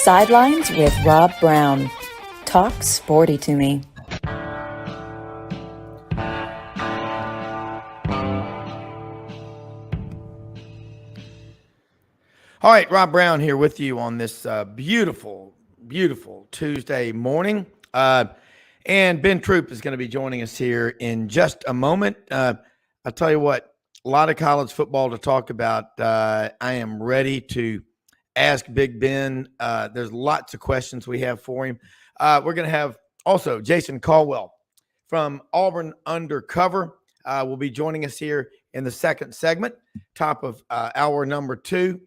Sidelines with Rob Browne. Talk sporty to me. All right, Rob Browne here with you on this beautiful Tuesday morning. And Ben Troupe is going to be joining us here in just a moment. I'll tell you what, a lot of college football to talk about. I am ready to ask Big Ben. There's lots of questions we have for him. We're going to have also Jason Caldwell from Auburn Undercover will be joining us here in the second segment, top of hour number 2.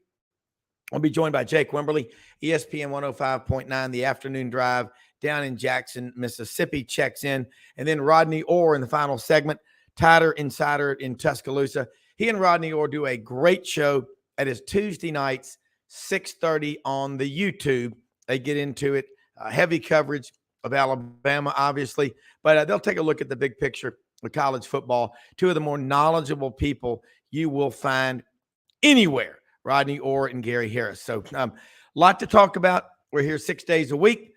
I'll be joined by Jake Wimberly, ESPN 105.9, The Afternoon Drive down in Jackson, Mississippi, checks in. And then Rodney Orr in the final segment, Tider Insider in Tuscaloosa. He and Rodney Orr do a great show at his Tuesday nights, 6:30 on the YouTube. They get into it, heavy coverage of Alabama, obviously, but they'll take a look at the big picture of college football. Two of the more knowledgeable people you will find anywhere, Rodney Orr and Gary Harris. So a lot to talk about. We're here 6 days a week,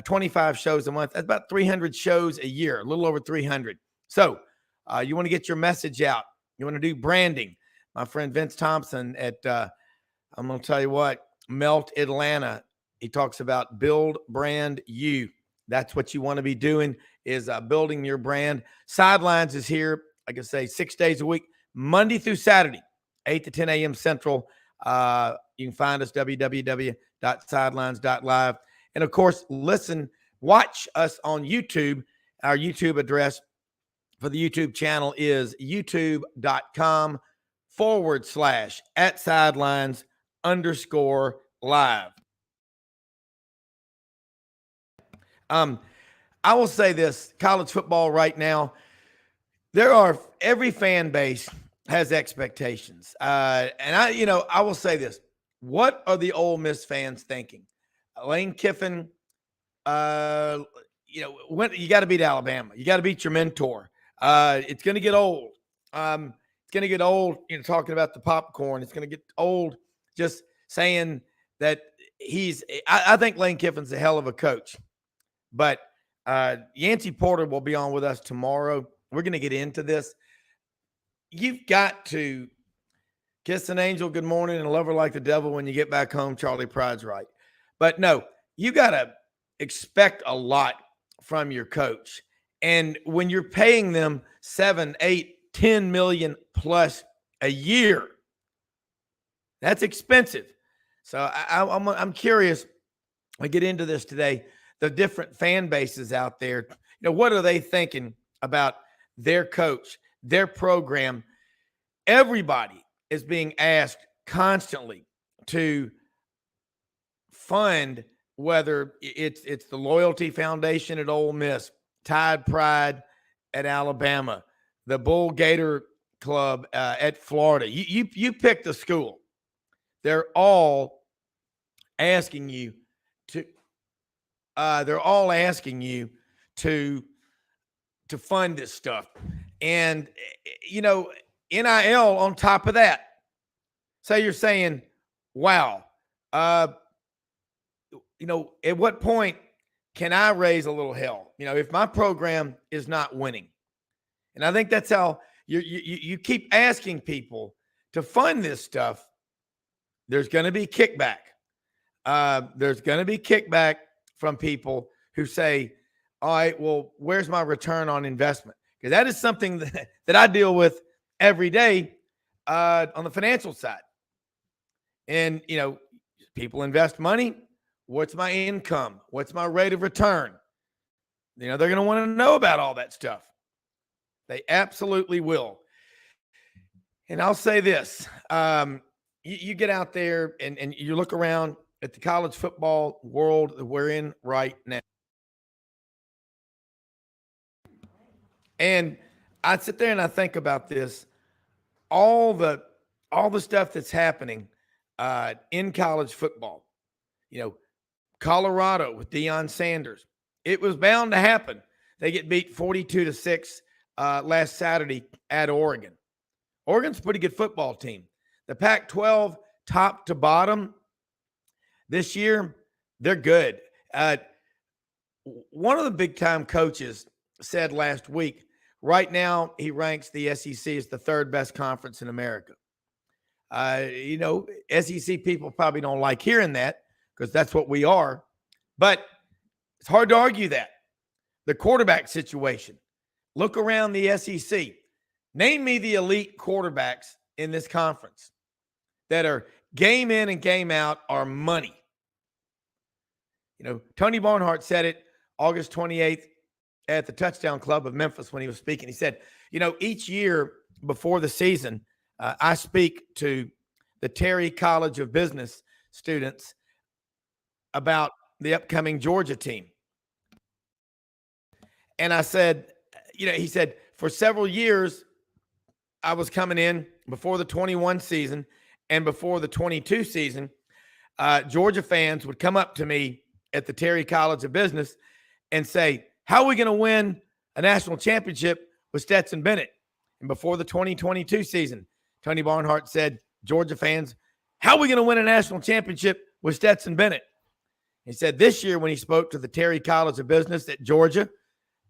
25 shows a month. That's about 300 shows a year, a little over 300. So you want to get your message out. You want to do branding. My friend Vince Thompson at, I'm going to tell you what, Melt Atlanta, he talks about build brand you. That's what you want to be doing is building your brand. Sidelines is here, like I say, 6 days a week, Monday through Saturday, 8 to 10 a.m. Central. You can find us www.sidelines.live. And of course, watch us on YouTube. Our YouTube address for the YouTube channel is youtube.com/@sidelines_live. I will say this, college football right now, every fan base has expectations. And I will say this. What are the Ole Miss fans thinking? Lane Kiffin, when you got to beat Alabama. You got to beat your mentor. It's going to get old. It's going to get old, talking about the popcorn. It's going to get old just saying that I think Lane Kiffin's a hell of a coach. But Yancey Porter will be on with us tomorrow. We're going to get into this. You've got to kiss an angel good morning and love her like the devil when you get back home. Charlie Pride's right. But no, you got to expect a lot from your coach. And when you're paying them 7, 8, 10 million plus a year, that's expensive. So I'm curious. I get into this today. The different fan bases out there, what are they thinking about their coach, their program? Everybody is being asked constantly to fund, whether it's the Loyalty Foundation at Ole Miss, Tide Pride at Alabama, the Bull Gator Club at Florida. You pick the school. They're all asking you to fund this stuff. And, NIL on top of that. So you're saying, wow, at what point can I raise a little hell? If my program is not winning. And I think that's how you keep asking people to fund this stuff. There's going to be kickback. There's going to be kickback from people who say, all right, well, where's my return on investment? Because that is something that I deal with every day on the financial side. And, people invest money. What's my income? What's my rate of return? They're going to want to know about all that stuff. They absolutely will. And I'll say this. You get out there and you look around at the college football world that we're in right now. And I sit there and I think about this, all the stuff that's happening in college football. Colorado with Deion Sanders. It was bound to happen. They get beat 42-6 last Saturday at Oregon. Oregon's a pretty good football team. The Pac-12, top to bottom, this year, They're good. One of the big time coaches said last week, right now he ranks the SEC as the third best conference in America. SEC people probably don't like hearing that because that's what we are, but it's hard to argue that. The quarterback situation. Look around the SEC. Name me the elite quarterbacks in this conference that are game in and game out are money. Tony Barnhart said it August 28th at the Touchdown Club of Memphis when he was speaking. He said, each year before the season, I speak to the Terry College of Business students about the upcoming Georgia team. And I said, he said, for several years, I was coming in before the 21 season and before the 22 season. Georgia fans would come up to me at the Terry College of Business and say, how are we going to win a national championship with Stetson Bennett? And before the 2022 season, Tony Barnhart said, Georgia fans, how are we going to win a national championship with Stetson Bennett? He said this year when he spoke to the Terry College of Business at Georgia,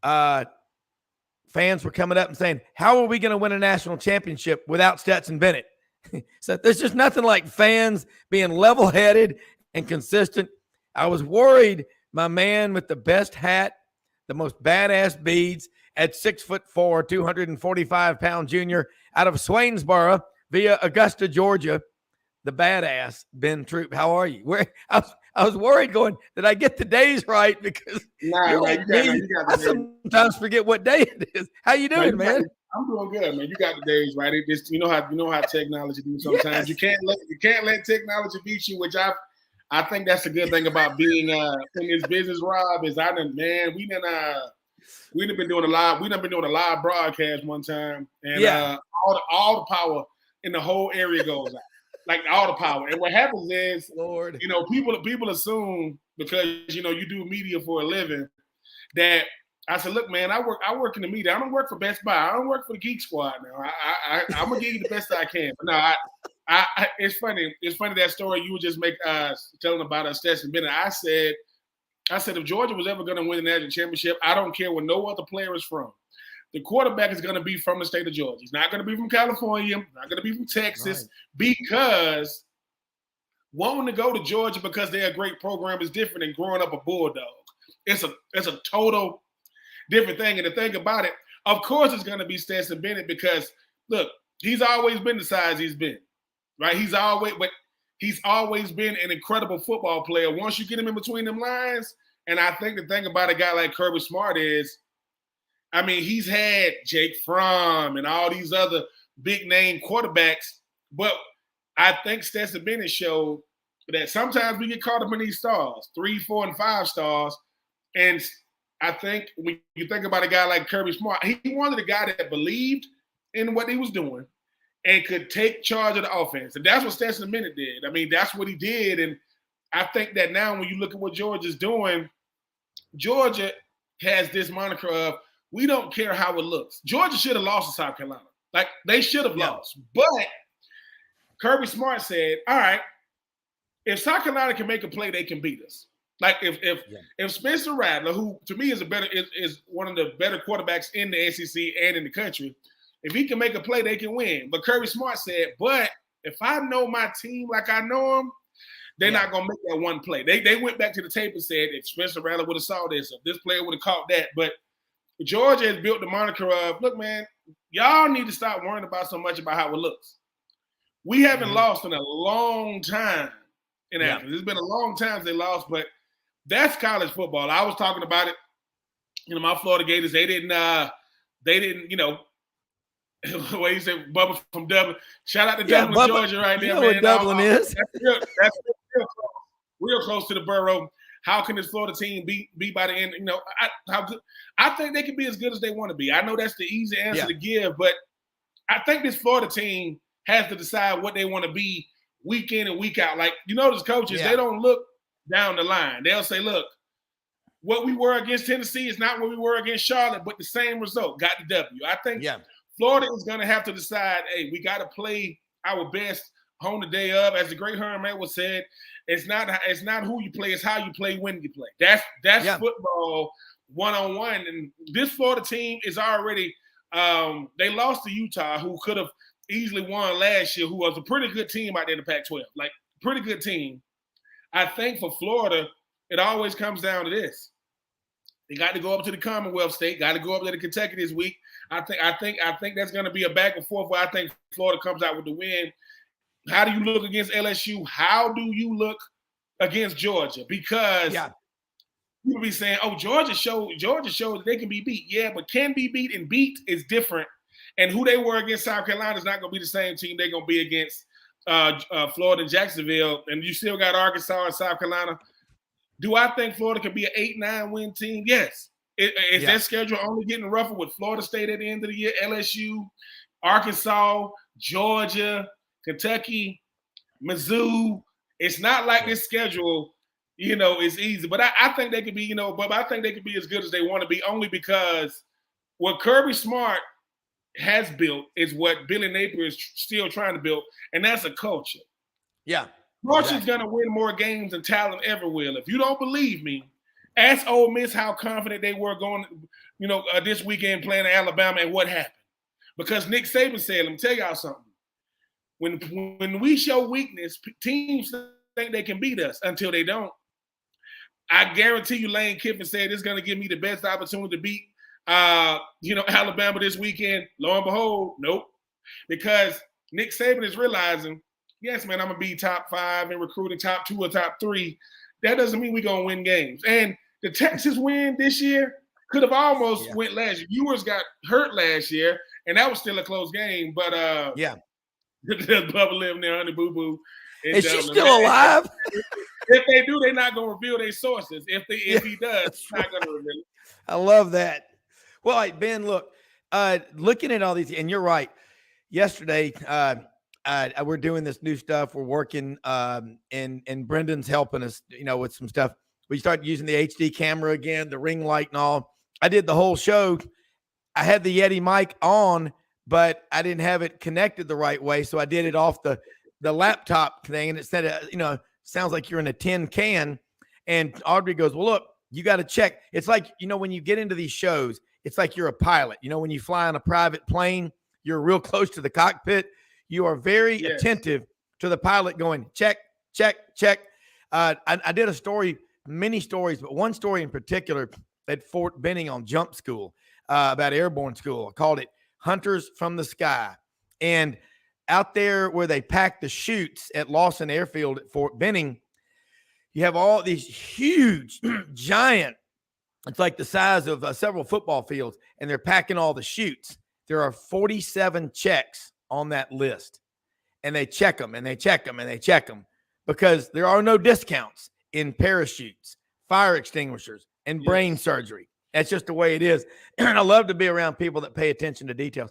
fans were coming up and saying, how are we going to win a national championship without Stetson Bennett? So there's just nothing like fans being level-headed and consistent. I was worried my man with the best hat, the most badass beads at 6'4", 245-pound junior out of Swainsboro via Augusta, Georgia, the badass Ben Troupe. How are you? I was worried going, did I get the days right? Because I sometimes forget what day it is. How you doing, man? I'm doing good, man. You got the days right. It just, you know how technology do sometimes. Yes. You can't let technology beat you, which I think that's a good thing about being in this business, Rob, is we done been doing a live broadcast one time, and all the power in the whole area goes out. Like all the power. And what happens is, Lord, people assume because you do media for a living that I said, look, man, I work in the media. I don't work for Best Buy. I don't work for the Geek Squad now. I'm gonna give you the best I can. But no, it's funny. It's funny that story you would just make telling about Stetson Bennett. I said if Georgia was ever going to win the national championship, I don't care where no other player is from. The quarterback is going to be from the state of Georgia. He's not going to be from California. Not going to be from Texas, right? Because wanting to go to Georgia because they're a great program is different than growing up a Bulldog. It's a total different thing. And the thing about it, of course, it's going to be Stetson Bennett because look, he's always been the size he's been, right? He's always been an incredible football player. Once you get him in between them lines, and I think the thing about a guy like Kirby Smart is, he's had Jake Fromm and all these other big name quarterbacks, but I think Stetson Bennett showed that sometimes we get caught up in these stars, 3, 4, and 5 stars. And I think when you think about a guy like Kirby Smart, he wanted a guy that believed in what he was doing and could take charge of the offense. And that's what Stetson Bennett did. That's what he did. And I think that now when you look at what Georgia's doing, Georgia has this moniker of, we don't care how it looks. Georgia should have lost to South Carolina. Like, they should have lost. But Kirby Smart said, all right, if South Carolina can make a play, they can beat us. Like, if Spencer Rattler, who to me is one of the better quarterbacks in the SEC and in the country, if he can make a play, they can win. But Kirby Smart said, but if I know my team like I know them, they're not going to make that one play. They went back to the tape and said, if Spencer Rattler would have saw this, if this player would have caught that. But Georgia has built the moniker of, look, man, y'all need to stop worrying about so much about how it looks. We haven't lost in a long time in Athens. It's been a long time since they lost, but that's college football. I was talking about it. My Florida Gators, they didn't, what you say, Bubba from Dublin. Shout out to Dublin, Bubba, Georgia, right there, man. What Dublin is. That's real close to the borough. How can this Florida team be by the end? I think they can be as good as they want to be. I know that's the easy answer to give, but I think this Florida team has to decide what they want to be week in and week out. Like, those coaches, they don't look down the line. They'll say, look, what we were against Tennessee is not what we were against Charlotte, but the same result, got the W. I think Florida is going to have to decide, hey, we got to play our best hone the day up. As the great Herm Edwards said, it's not who you play, it's how you play when you play. That's football 1-on-1. And this Florida team is already they lost to Utah, who could have easily won last year, who was a pretty good team out there in the Pac-12. Like, pretty good team. I think for Florida, it always comes down to this. They got to go up to the Commonwealth State, got to go up to the Kentucky this week. I think that's going to be a back and forth where I think Florida comes out with the win. How do you look against LSU? How do you look against Georgia? Because people be saying, "Oh, Georgia showed that they can be beat." Yeah, but can be beat and beat is different. And who they were against South Carolina is not going to be the same team they're going to be against Florida and Jacksonville. And you still got Arkansas and South Carolina. Do I think Florida can be an 8-9 win team? Yes. Is their schedule only getting rougher with Florida State at the end of the year, LSU, Arkansas, Georgia, Kentucky, Mizzou? It's not like this schedule, is easy. But I think they could be, but I think they could be as good as they want to be, only because what Kirby Smart has built is what Billy Napier is still trying to build, and that's a culture. Yeah. Georgia's going to win more games than talent ever will. If you don't believe me, ask Ole Miss how confident they were going, this weekend playing Alabama and what happened. Because Nick Saban said, let me tell y'all something. When we show weakness, teams think they can beat us until they don't. I guarantee you Lane Kiffin said it's going to give me the best opportunity to beat, Alabama this weekend. Lo and behold, nope. Because Nick Saban is realizing, yes, man, I'm going to be top 5 in recruiting, top 2 or top 3. That doesn't mean we're going to win games. And the Texas win this year could have almost went last year. Ewers got hurt last year, and that was still a close game. But Bubba living there, Honey Boo Boo. Is she still alive? If they do, they're not going to reveal their sources. If he does, he's not going to reveal it. I love that. Well, Ben, look, looking at all these, and you're right. Yesterday, we're doing this new stuff. We're working, and Brendan's helping us, with some stuff. We started using the HD camera again, the ring light and all. I did the whole show. I had the Yeti mic on, but I didn't have it connected the right way. So I did it off the laptop thing, and it said, sounds like you're in a tin can. And Audrey goes, well, look, you got to check. It's like, when you get into these shows, it's like you're a pilot. When you fly on a private plane, you're real close to the cockpit. You are very attentive to the pilot going, check, check, check. I did a story, many stories, but one story in particular at Fort Benning on Jump School about airborne school. I called it Hunters from the Sky. And out there where they pack the chutes at Lawson Airfield at Fort Benning, you have all these huge, giant, it's like the size of several football fields, and they're packing all the chutes. There are 47 checks on that list, and they check them and they check them and they check them because there are no discounts in parachutes, fire extinguishers, and brain surgery. That's just the way it is. And I love to be around people that pay attention to details.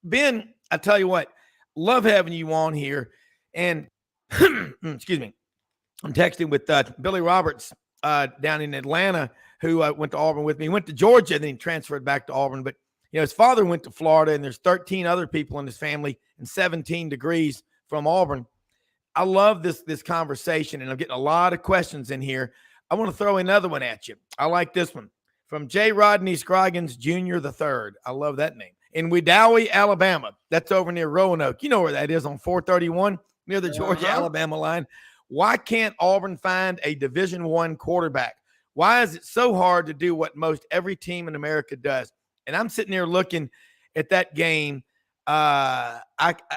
Ben, I tell you what, love having you on here. And excuse me, I'm texting with Billy Roberts down in Atlanta, who went to Auburn with me. He went to Georgia and then he transferred back to Auburn, but his father went to Florida, and there's 13 other people in his family and 17 degrees from Auburn. I love this conversation, and I'm getting a lot of questions in here. I want to throw another one at you. I like this one. From J. Rodney Scroggins Jr. III. I love that name. In Wedowee, Alabama. That's over near Roanoke. You know where that is, on 431, near the Georgia-Alabama line. Why can't Auburn find a Division I quarterback? Why is it so hard to do what most every team in America does? And I'm sitting there looking at that game. I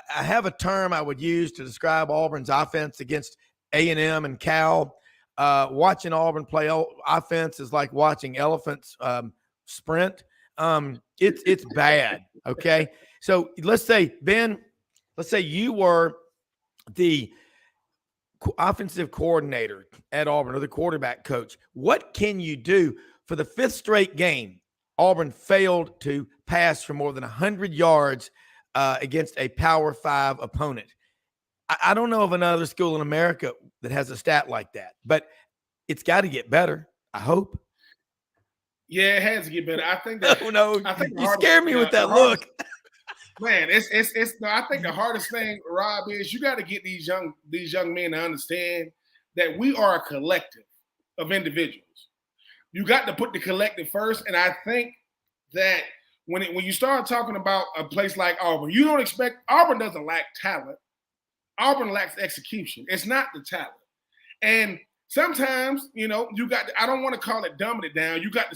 have a term I would use to describe Auburn's offense against A&M and Cal. Watching Auburn play offense is like watching elephants sprint. It's bad, okay? So let's say, Ben, you were the offensive coordinator at Auburn, or the quarterback coach. What can you do? For the 5th straight game, Auburn failed to pass for more than 100 yards against a Power 5 opponent. I don't know of another school in America that has a stat like that, but it's got to get better, I hope. Yeah, it has to get better. I think that. Oh, no. You scared me with that look. Man, it's. I think the hardest thing, Rob, is you got to get these young men to understand that we are a collective of individuals. You got to put the collective first, and I think that when you start talking about a place like Auburn, you don't expect Auburn doesn't lack talent. Auburn lacks execution. It's not the talent, and sometimes you got. I don't want to call it dumbing it down. You got to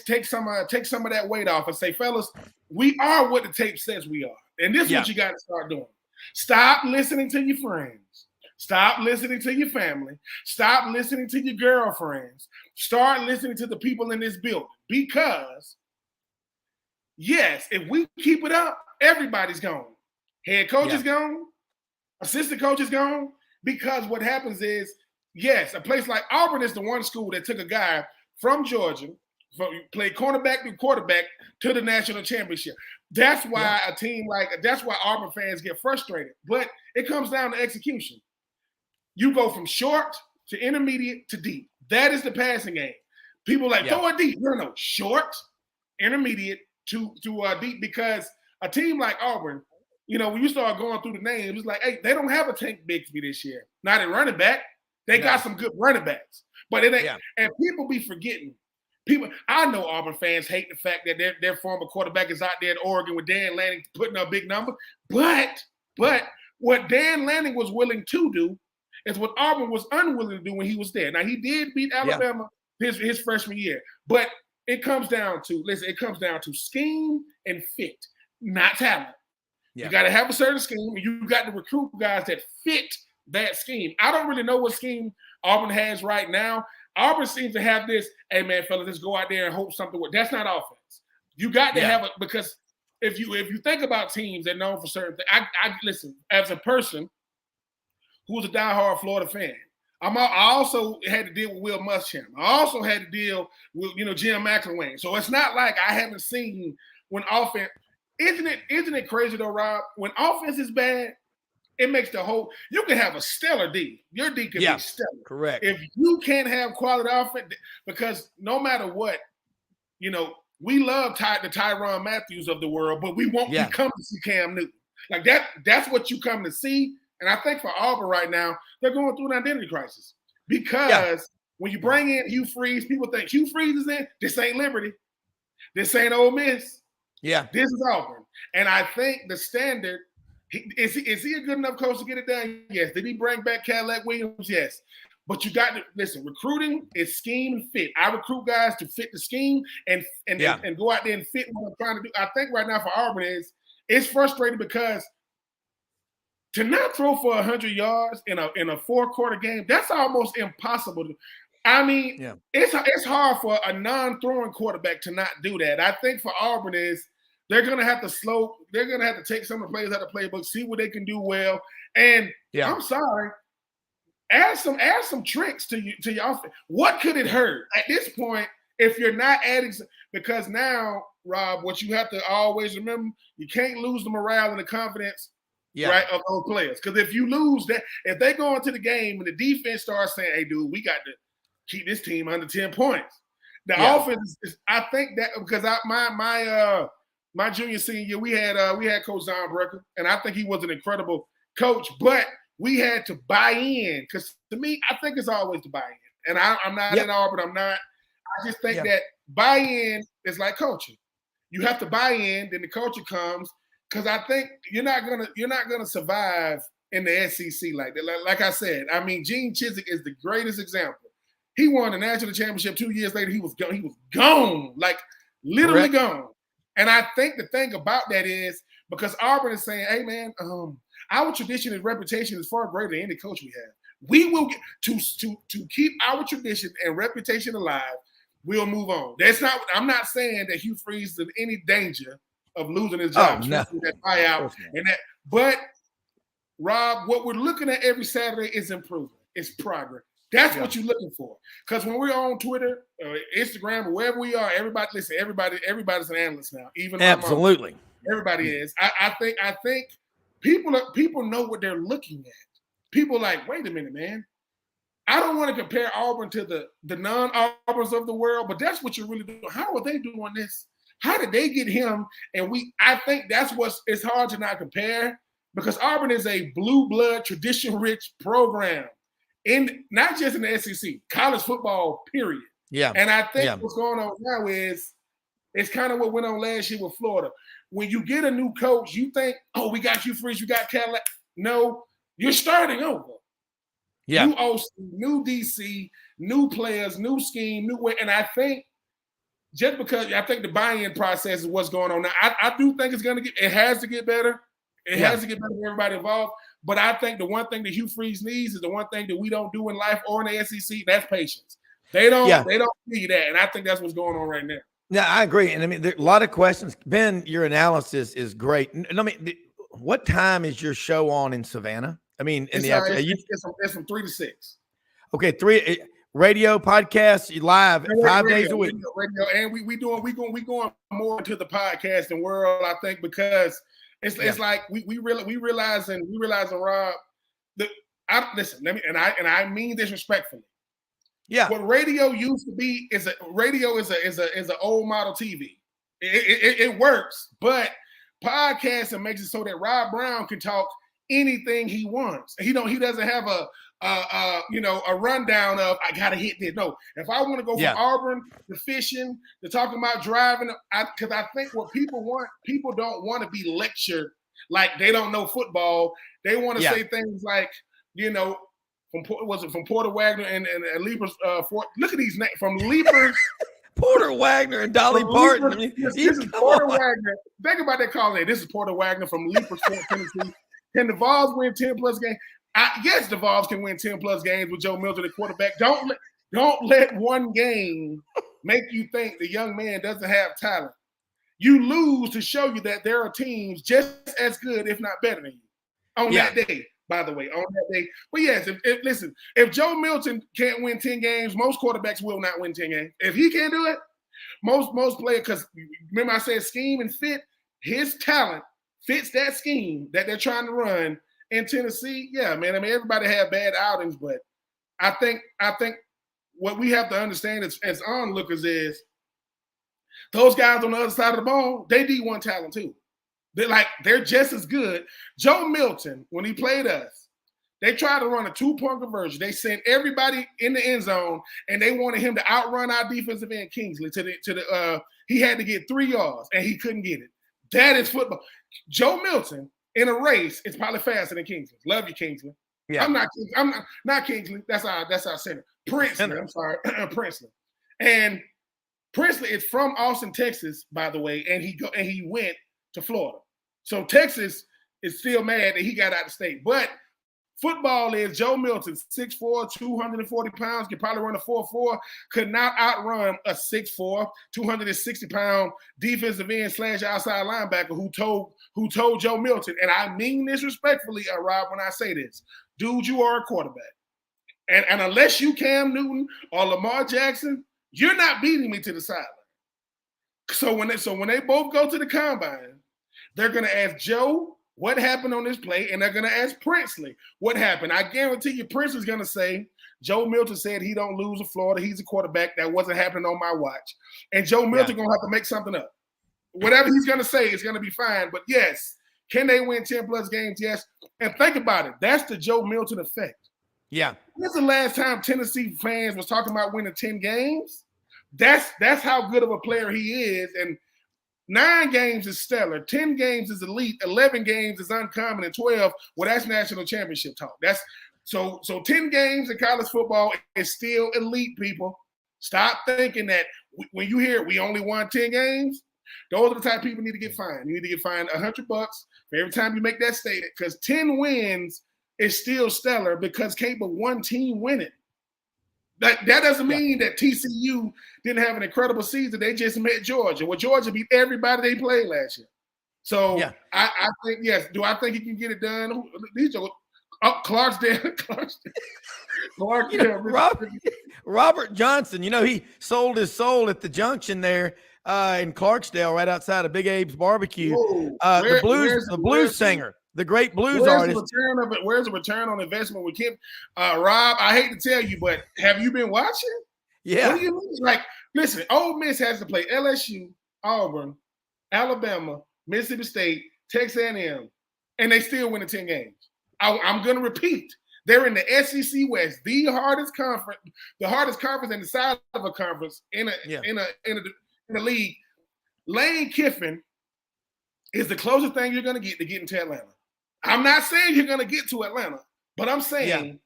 take some of that weight off and say, fellas, we are what the tape says we are. And this is what you got to start doing. Stop listening to your friends. Stop listening to your family. Stop listening to your girlfriends. Start listening to the people in this building. Because, yes, if we keep it up, everybody's gone. Head coach is gone. Assistant coach is gone. Because what happens is, yes, a place like Auburn is the one school that took a guy from Georgia, played cornerback to quarterback to the national championship. That's why that's why Auburn fans get frustrated. But it comes down to execution. You go from short to intermediate to deep. That is the passing game. People throw it deep. No, short, intermediate to deep, because a team like Auburn, when you start going through the names, it's like, hey, they don't have a Tank Bigsby this year. Not at running back. They got some good running backs. But it ain't, and people be forgetting. I know Auburn fans hate the fact that their former quarterback is out there at Oregon with Dan Lanning putting up big numbers. But what Dan Lanning was willing to do is what Auburn was unwilling to do when he was there. Now, he did beat Alabama his freshman year, but it comes down to scheme and fit, not talent. You got to have a certain scheme, and you got to recruit guys that fit that scheme. I don't really know what scheme Auburn has right now. Auburn seems to have this, hey, man, fellas, let's go out there and hope something works. That's not offense. You got to have it, because if you think about teams that are known for certain things, I listen, as a person who was a diehard Florida fan, I also had to deal with Will Muschamp. I also had to deal with, Jim McElwain. So it's not like I haven't seen when offense – isn't it crazy though, Rob? When offense is bad, it makes the whole – you can have a stellar D. Your D can be stellar. Correct. If you can't have quality offense, because no matter what, we love the Tyrann Matthews of the world, but we won't come to see Cam Newton. Like that's what you come to see. And I think for Auburn right now, they're going through an identity crisis. Because when you bring in Hugh Freeze, people think Hugh Freeze is in. This ain't Liberty. This ain't Ole Miss. Yeah. This is Auburn. And I think the standard – is he a good enough coach to get it done? Yes. Did he bring back Cadillac Williams? Yes. But you got to listen. Recruiting is scheme and fit. I recruit guys to fit the scheme and go out there and fit what I'm trying to do. I think right now for Auburn it's frustrating because to not throw for 100 yards in a 4-quarter game, that's almost impossible. It's hard for a non-throwing quarterback to not do that. I think for Auburn they're going to have to they're going to have to take some of the players out of the playbook, see what they can do well. And I'm sorry, add some tricks to your offense. What could it hurt at this point if you're not adding? Because now, Rob, what you have to always remember, you can't lose the morale and the confidence right, of those players. Because if you lose that, if they go into the game and the defense starts saying, hey, dude, we got to keep this team under 10 points. The offense is, I think that because my junior senior year, we had Coach John Brecker, and I think he was an incredible coach, but we had to buy in, because to me, I think it's always to buy in. And I'm not in Auburn. I'm not. I just think that buy-in is like coaching. You have to buy in, then the culture comes, because I think you're not gonna survive in the SEC like that. Like I said, I mean, Gene Chizik is the greatest example. He won the national championship 2 years later. He was gone, like literally gone. And I think the thing about that is because Auburn is saying, hey, man, our tradition and reputation is far greater than any coach we have. We will get to keep our tradition and reputation alive. We'll move on. I'm not saying that Hugh Freeze is in any danger of losing his job. Oh, no. That buyout and that. But Rob, what we're looking at every Saturday is improvement. It's progress. That's what you're looking for. Because when we're on Twitter, Instagram, or wherever we are, everybody's an analyst now. Even absolutely, mom, everybody is. I think people know what they're looking at. People are like, wait a minute, man. I don't want to compare Auburn to the non-Auburns of the world, but that's what you're really doing. How are they doing this? How did they get him? And I think it's hard to not compare because Auburn is a blue blood, tradition-rich program, not just in the SEC, college football, period. Yeah. And I think what's going on now is it's kind of what went on last year with Florida. When you get a new coach, you think, oh, we got you Freeze, we got Cadillac. No, you're starting over. Yeah. New OC, new DC, new players, new scheme, new way. And I think just because I think the buy-in process is what's going on now. I do think it has to get better. It has to get better for everybody involved. But I think the one thing that Hugh Freeze needs is the one thing that we don't do in life or in the SEC, that's patience. They don't see that. And I think that's what's going on right now. Yeah, I agree. And I mean, there are a lot of questions. Ben, your analysis is great. I mean, what time is your show on in Savannah? I mean, in the afternoon. It's from 3 to 6. Okay, 3 radio podcasts, you live 5 days a week. Radio, and we going more into the podcasting world, I think, because it's like we realizing Rob, I mean this respectfully. Yeah. What radio used to be is an old model TV. It works, but podcasting makes it so that Rob Browne can talk anything he wants. He doesn't have a rundown of I gotta hit this. No, if I want to go from Auburn to fishing to talking about driving, because I think what people don't want to be lectured like they don't know football. They want to say things like, from Porter Wagner and Leapers. Look at these names from Leapers. Porter Wagner and Dolly Parton. This is Porter Wagner. Think about that call name. This is Porter Wagner from Leapers, Tennessee. Can the Vols win 10+ games? Yes, the Vols can win 10+ games with Joe Milton at quarterback. Don't let one game make you think the young man doesn't have talent. You lose to show you that there are teams just as good, if not better than you, on that day. By the way, on that day. But yes, if Joe Milton can't win 10 games, most quarterbacks will not win 10 games. If he can't do it, most players, because remember I said scheme and fit, his talent fits that scheme that they're trying to run in Tennessee. Yeah, man. I mean, everybody had bad outings, but I think what we have to understand as onlookers is those guys on the other side of the ball, they D1 talent too. They're just as good. Joe Milton, when he played us, they tried to run a 2-point conversion. They sent everybody in the end zone, and they wanted him to outrun our defensive end Kingsley he had to get 3 yards, and he couldn't get it. That is football. Joe Milton in a race is probably faster than Kingsley. Love you, Kingsley. Yeah. I'm not Kingsley. That's our center. Princely. I'm sorry, Princely. And Princely is from Austin, Texas, by the way, and he went to Florida. So Texas is still mad that he got out of state. But football is Joe Milton, 6'4", 240 pounds, could probably run a 4.4, could not outrun a 6'4", 260-pound defensive end / outside linebacker who told Joe Milton, and I mean this respectfully, Rob, when I say this, dude, you are a quarterback. And unless you Cam Newton or Lamar Jackson, you're not beating me to the sideline. So when they both go to the combine, they're going to ask Joe what happened on this play, and they're going to ask Princely what happened. I guarantee you Princely's going to say, Joe Milton said he don't lose to Florida. He's a quarterback. That wasn't happening on my watch. And Joe Milton going to have to make something up. Whatever he's going to say is going to be fine. But yes, can they win 10+ games? Yes. And think about it. That's the Joe Milton effect. Yeah. When's the last time Tennessee fans was talking about winning 10 games? That's how good of a player he is. And 9 games is stellar, 10 games is elite, 11 games is uncommon, and 12, well, that's national championship talk. That's so 10 games in college football is still elite, people. Stop thinking that when you hear we only won 10 games, those are the type of people need to get fined. You need to get fined $100 for every time you make that statement, because 10 wins is still stellar because can't but one team win it. That doesn't mean that TCU didn't have an incredible season. They just met Georgia. Well, Georgia beat everybody they played last year. So I think, yes. Do I think he can get it done? These are Clarksdale. Robert Johnson, he sold his soul at the junction there in Clarksdale, right outside of Big Abe's Barbecue. The blues singer. The great blues artist. Where's the return on investment with Kim? Rob, I hate to tell you, but have you been watching? Yeah. What do you mean? Listen, Ole Miss has to play LSU, Auburn, Alabama, Mississippi State, Texas A&M, and they still win the 10 games. I'm going to repeat. They're in the SEC West, the hardest conference in the size of a conference in a league. Lane Kiffin is the closest thing you're going to get into Atlanta. I'm not saying you're going to get to Atlanta, but I'm saying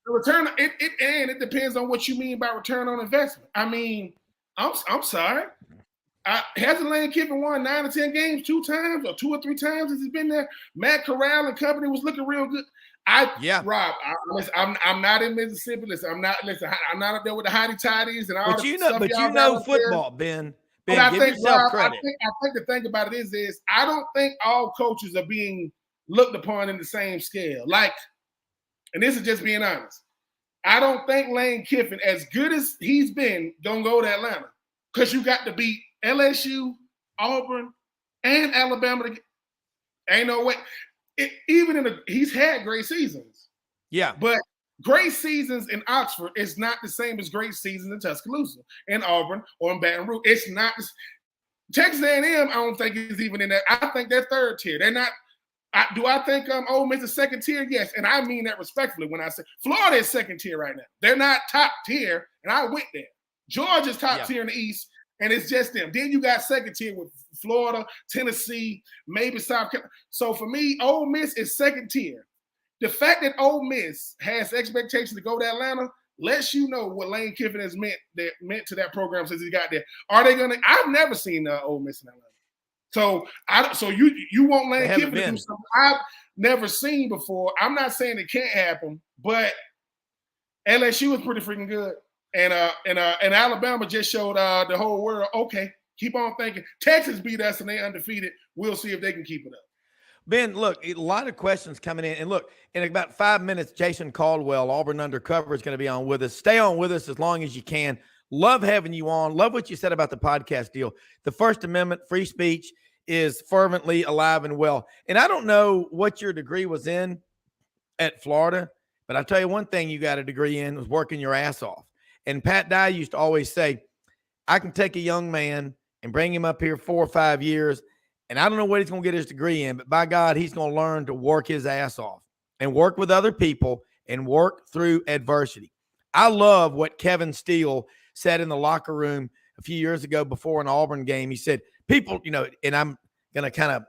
the return. It depends on what you mean by return on investment. I mean, I'm sorry. Hasn't Lane Kiffin won 9 or 10 games 2 times or 2 or 3 times since he's been there? Matt Corral and company was looking real good. Rob, I'm not in Mississippi. Listen, I'm not up there with the hottie toddies and all that stuff. But you know football, Ben. But I give think, yourself Rob, credit. I think the thing about it is I don't think all coaches are being looked upon in the same scale. Like, and this is just being honest. I don't think Lane Kiffin, as good as he's been, gonna go to Atlanta because you got to beat LSU, Auburn, and Alabama. Ain't no way. He's had great seasons. Yeah. But great seasons in Oxford is not the same as great seasons in Tuscaloosa, in Auburn, or in Baton Rouge. It's not. Texas A&M, I don't think is even in that. I think they're third tier. They're not. Do I think Ole Miss is second tier? Yes, and I mean that respectfully when I say Florida is second tier right now. They're not top tier, and I went there. Georgia's top tier in the East, and it's just them. Then you got second tier with Florida, Tennessee, maybe South Carolina. So for me, Ole Miss is second tier. The fact that Ole Miss has expectations to go to Atlanta lets you know what Lane Kiffin has meant to that program since he got there. Are they gonna? I've never seen Ole Miss in Atlanta. So you want Lane Kiffin to do something I've never seen before. I'm not saying it can't happen, but LSU is pretty freaking good. And Alabama just showed the whole world, okay, keep on thinking. Texas beat us and they undefeated. We'll see if they can keep it up. Ben, look, a lot of questions coming in. And look, in about 5 minutes, Jason Caldwell, Auburn Undercover, is going to be on with us. Stay on with us as long as you can. Love having you on. Love what you said about the podcast deal. The First Amendment, free speech, is fervently alive and well. And I don't know what your degree was in at Florida, but I'll tell you one thing you got a degree in was working your ass off. And Pat Dye used to always say, I can take a young man and bring him up here 4 or 5 years, and I don't know what he's going to get his degree in, but by God, he's going to learn to work his ass off and work with other people and work through adversity. I love what Kevin Steele said in the locker room a few years ago before an Auburn game. He said, people, and I'm going to kind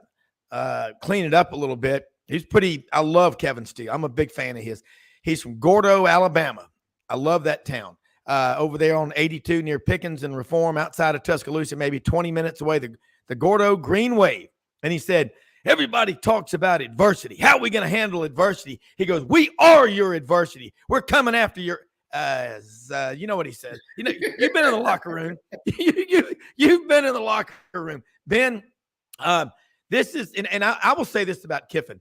of clean it up a little bit. I love Kevin Steele. I'm a big fan of his. He's from Gordo, Alabama. I love that town. Over there on 82 near Pickens and Reform outside of Tuscaloosa, maybe 20 minutes away, the Gordo Green Wave. And he said, everybody talks about adversity. How are we going to handle adversity? He goes, we are your adversity. We're coming after your you know what he says. You've been in the locker room. You've been in the locker room. Ben, this is, and I will say this about Kiffin.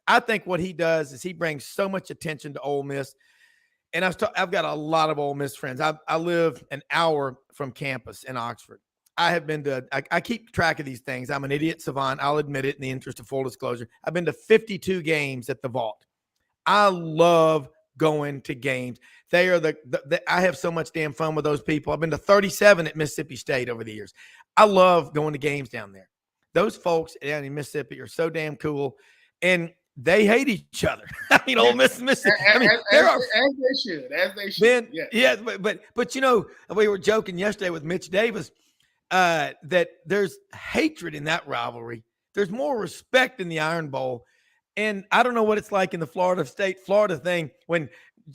I think what he does is he brings so much attention to Ole Miss. And I've got a lot of Ole Miss friends. I live an hour from campus in Oxford. I keep track of these things. I'm an idiot savant. I'll admit it in the interest of full disclosure. I've been to 52 games at the Vault. I love going to games. They are I have so much damn fun with those people. I've been to 37 at Mississippi State over the years. I love going to games down there. Those folks down in Mississippi are so damn cool. And they hate each other. I mean, Ole Miss, Mississippi. I mean, as they should. Ben, yeah, but we were joking yesterday with Mitch Davis that there's hatred in that rivalry. There's more respect in the Iron Bowl, and I don't know what it's like in the Florida thing. When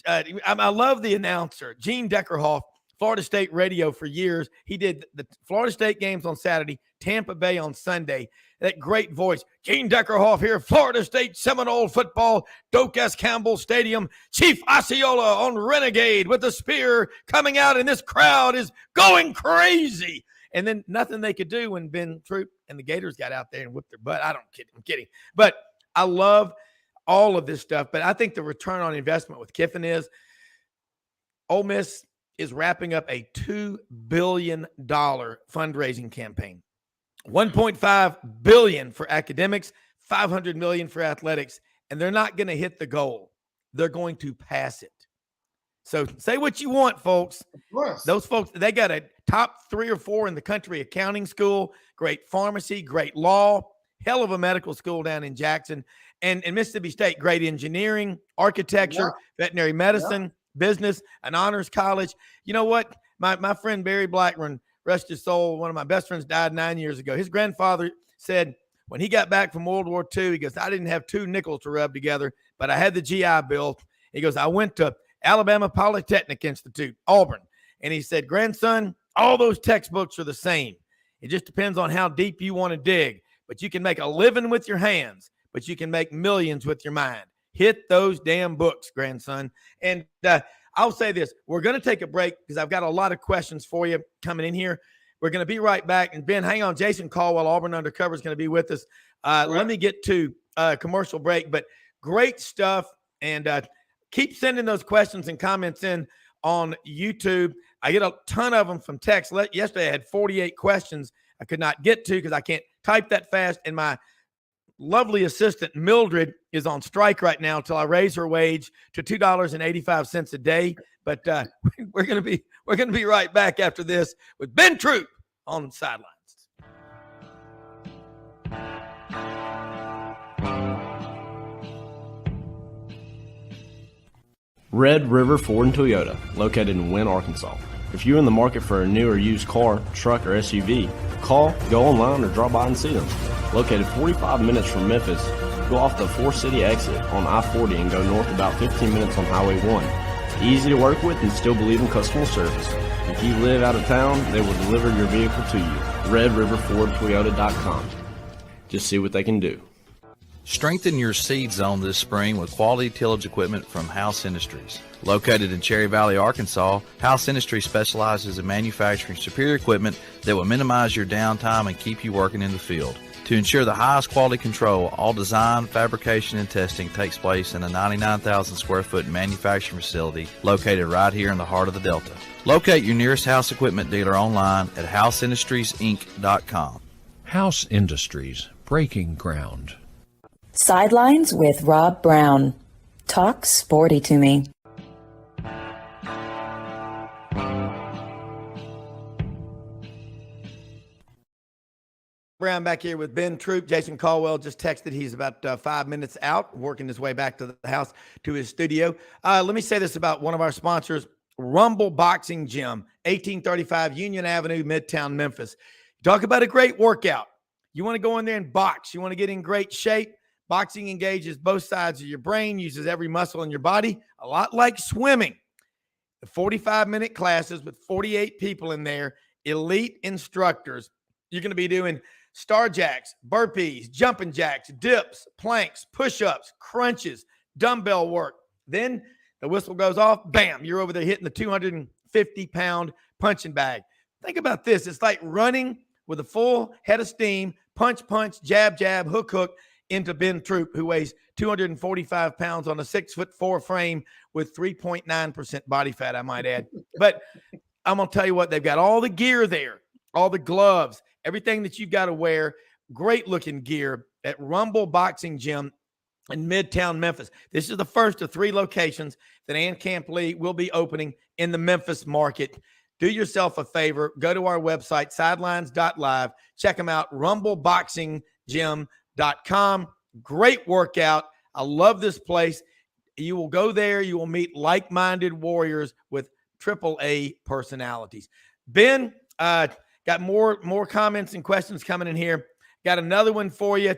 I love the announcer Gene Deckerhoff, Florida State radio for years. He did the Florida State games on Saturday, Tampa Bay on Sunday. That great voice, Gene Deckerhoff here, Florida State Seminole football, Doak S. Campbell Stadium, Chief Osceola on Renegade with the spear coming out, and this crowd is going crazy. And then nothing they could do when Ben Troupe and the Gators got out there and whipped their butt. I'm kidding. But I love all of this stuff. But I think the return on investment with Kiffin is Ole Miss is wrapping up a $2 billion fundraising campaign. $1.5 billion for academics, $500 million for athletics, and they're not going to hit the goal. They're going to pass it. So say what you want, folks. Plus, Those folks, they got a top 3 or 4 in the country accounting school, great pharmacy, great law, hell of a medical school down in Jackson, and Mississippi State, great engineering, architecture, veterinary medicine, business, an honors college. You know what? My friend Barry Blackburn, rest his soul, one of my best friends, died 9 years ago. His grandfather said when he got back from World War II, he goes, I didn't have 2 nickels to rub together, but I had the GI Bill. He goes, I went to Alabama Polytechnic Institute, Auburn. And he said, grandson, all those textbooks are the same. It just depends on how deep you want to dig. But you can make a living with your hands, but you can make millions with your mind. Hit those damn books, grandson. And I'll say this. We're going to take a break because I've got a lot of questions for you coming in here. We're going to be right back. And, Ben, hang on. Jason Caldwell, Auburn Undercover, is going to be with us. Let me get to commercial break. But great stuff. And keep sending those questions and comments in on YouTube. I get a ton of them from text. Yesterday I had 48 questions I could not get to because I can't type that fast. And my lovely assistant, Mildred, is on strike right now until I raise her wage to $2.85 a day. But we're going to be right back after this with Ben Troupe on the sidelines. Red River Ford and Toyota, located in Wynne, Arkansas. If you're in the market for a new or used car, truck, or SUV, call, go online, or drop by and see them. Located 45 minutes from Memphis, go off the 4-city exit on I-40 and go north about 15 minutes on Highway 1. Easy to work with and still believe in customer service. If you live out of town, they will deliver your vehicle to you. RedRiverFordToyota.com. Just see what they can do. Strengthen your seed zone this spring with quality tillage equipment from House Industries. Located in Cherry Valley, Arkansas, House Industries specializes in manufacturing superior equipment that will minimize your downtime and keep you working in the field. To ensure the highest quality control, all design, fabrication, and testing takes place in a 99,000 square foot manufacturing facility located right here in the heart of the Delta. Locate your nearest House equipment dealer online at houseindustriesinc.com. House Industries, breaking ground. Sidelines with Rob Browne. Talk sporty to me. Browne back here with Ben Troupe. Jason Caldwell just texted he's about 5 minutes out, working his way back to the house to his studio. Let me say this about one of our sponsors, Rumble Boxing Gym, 1835 Union Avenue, Midtown Memphis. Talk about a great workout. You want to go in there and box. You want to get in great shape. Boxing engages both sides of your brain, uses every muscle in your body, a lot like swimming. The 45-minute classes with 48 people in there, elite instructors. You're going to be doing star jacks, burpees, jumping jacks, dips, planks, push-ups, crunches, dumbbell work. Then the whistle goes off, bam, you're over there hitting the 250-pound punching bag. Think about this. It's like running with a full head of steam, punch, punch, jab, jab, hook, hook, into Troupe, who weighs 245 pounds on a 6'4" frame with 3.9% body fat, I might add. But I'm going to tell you what, they've got all the gear there, all the gloves, everything that you've got to wear, great looking gear at Rumble Boxing Gym in Midtown Memphis. This is the first of 3 locations that Ann Camp Lee will be opening in the Memphis market. Do yourself a favor, go to our website, sidelines.live, check them out, rumbleboxinggym.com. Great workout. I love this place. You will go there. You will meet like-minded warriors with AAA personalities. Ben, got more comments and questions coming in here. Got another one for you.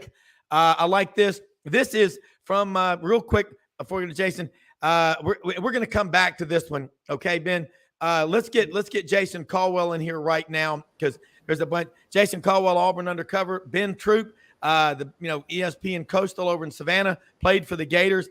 I like this. This is from real quick before we go to Jason. We're going to come back to this one. Okay, Ben. Let's get Jason Caldwell in here right now because there's a bunch. Jason Caldwell, Auburn Undercover. Ben Troupe, ESPN Coastal over in Savannah, played for the Gators.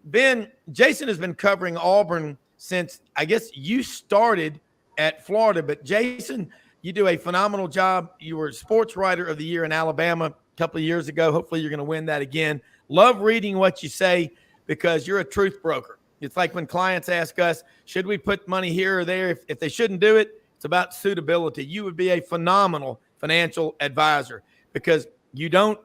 Ben, Jason has been covering Auburn since, I guess, you started at Florida. But, Jason, you do a phenomenal job. You were Sports Writer of the Year in Alabama a couple of years ago. Hopefully you're going to win that again. Love reading what you say because you're a truth broker. It's like when clients ask us, should we put money here or there? If they shouldn't do it, it's about suitability. You would be a phenomenal financial advisor because you don't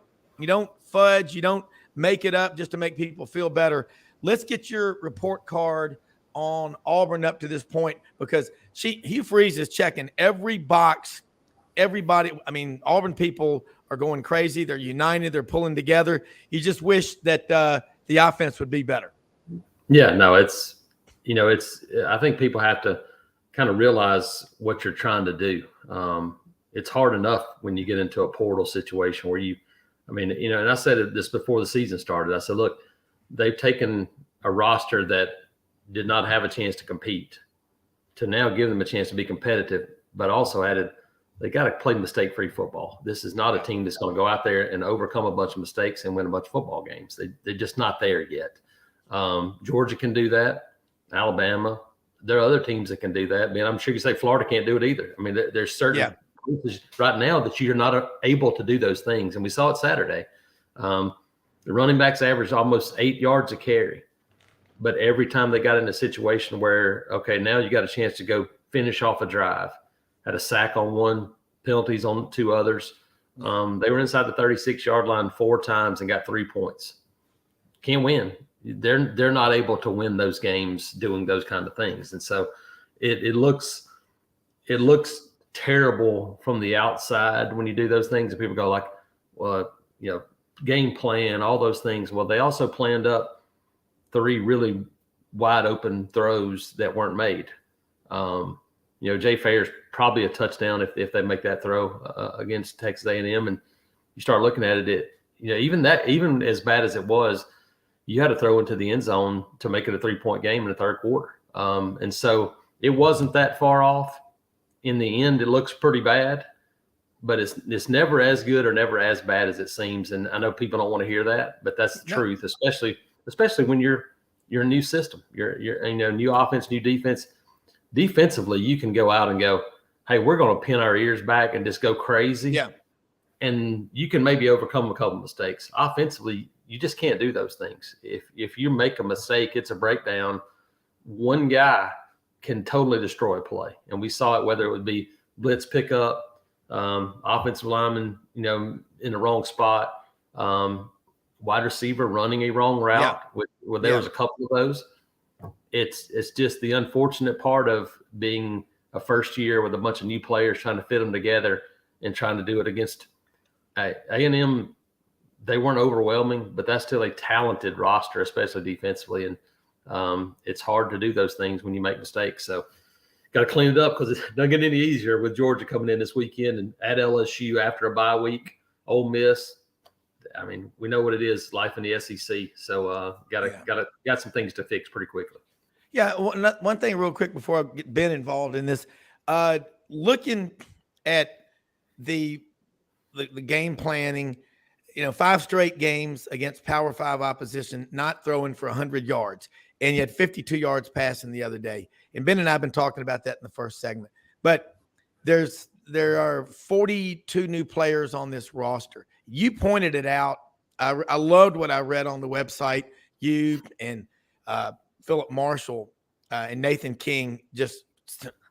fudge, you don't make it up just to make people feel better. Let's get your report card on Auburn up to this point? Because Hugh Freeze is checking every box. Everybody, I mean, Auburn people are going crazy. They're united. They're pulling together. You just wish that the offense would be better. Yeah, no, I think people have to kind of realize what you're trying to do. It's hard enough when you get into a portal situation where and I said this before the season started. I said, look, they've taken a roster that did not have a chance to compete to now give them a chance to be competitive, but also added they got to play mistake-free football. This is not a team that's going to go out there and overcome a bunch of mistakes and win a bunch of football games. They're just not there yet. Georgia can do that. Alabama. There are other teams that can do that. I mean, I'm sure you say Florida can't do it either. I mean, there's certain places right now that you're not able to do those things. And we saw it Saturday. The running backs averaged almost 8 yards a carry. But every time they got in a situation where, okay, now you got a chance to go finish off a drive, had a sack on one, penalties on 2 others. They were inside the 36-yard line 4 times and got 3 points. Can't win. They're not able to win those games doing those kind of things. And so it looks terrible from the outside when you do those things. And people go like, well, game plan, all those things. Well, they also planned up 3 really wide open throws that weren't made. Jay Fair's probably a touchdown if they make that throw against Texas A&M. And you start looking at it, even as bad as it was, you had to throw into the end zone to make it a 3-point game in the third quarter. And so it wasn't that far off. In the end, it looks pretty bad, but it's never as good or never as bad as it seems. And I know people don't want to hear that, but that's the truth, especially when you're a new system, you're new offense, new defense. Defensively, you can go out and go, hey, we're going to pin our ears back and just go crazy. Yeah. And you can maybe overcome a couple of mistakes. Offensively, you just can't do those things. If you make a mistake, it's a breakdown. One guy can totally destroy a play. And we saw it, whether it would be blitz pickup, offensive lineman, in the wrong spot, wide receiver running a wrong route. Yeah. There was a couple of those. It's just the unfortunate part of being a first year with a bunch of new players trying to fit them together and trying to do it against A&M. They weren't overwhelming, but that's still a talented roster, especially defensively. And it's hard to do those things when you make mistakes. So got to clean it up because it doesn't get any easier with Georgia coming in this weekend and at LSU after a bye week. Ole Miss. I mean, we know what it is, life in the SEC. So got some things to fix pretty quickly. Yeah, one thing real quick before I get Ben involved in this, looking at the game planning, 5 straight games against Power 5 opposition, not throwing for 100 yards, and you had 52 yards passing the other day. And Ben and I have been talking about that in the first segment. But there are 42 new players on this roster. You pointed it out. I loved what I read on the website. You and Philip Marshall and Nathan King, just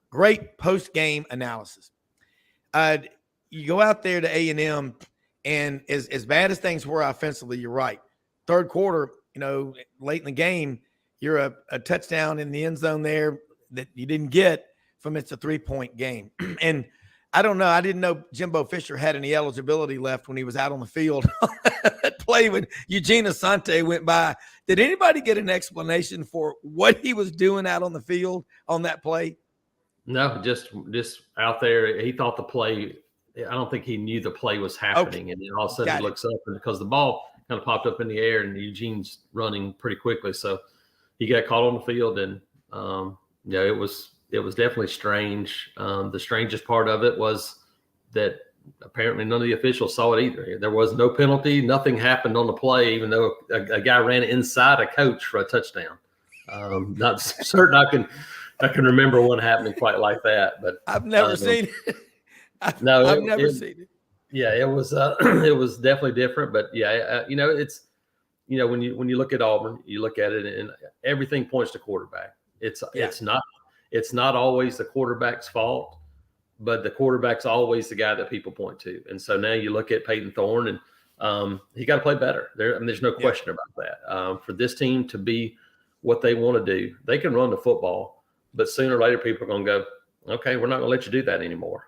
great post-game analysis. You go out there to A&M, and as bad as things were offensively, you're right. Third quarter, late in the game, you're a touchdown in the end zone there that you didn't get from it's a 3-point game. And I don't know. I didn't know Jimbo Fisher had any eligibility left when he was out on the field. That play when Eugene Asante went by. Did anybody get an explanation for what he was doing out on the field on that play? No, just out there. He thought the play – I don't think he knew the play was happening. Okay. And then all of a sudden he looks up, and because the ball kind of popped up in the air and Eugene's running pretty quickly. So he got caught on the field, and it was definitely strange. The strangest part of it was that apparently none of the officials saw it either. There was no penalty. Nothing happened on the play, even though a guy ran inside a coach for a touchdown. Not certain I can remember one happening quite like that. But I've never seen it. I've never seen it. Yeah, it was definitely different. But yeah, it's when you look at Auburn, you look at it and everything points to quarterback. It's not always the quarterback's fault, but the quarterback's always the guy that people point to. And so now you look at Peyton Thorne, and he got to play better. There's no question about that. For this team to be what they want to do. They can run the football, but sooner or later people are going to go, okay, we're not going to let you do that anymore.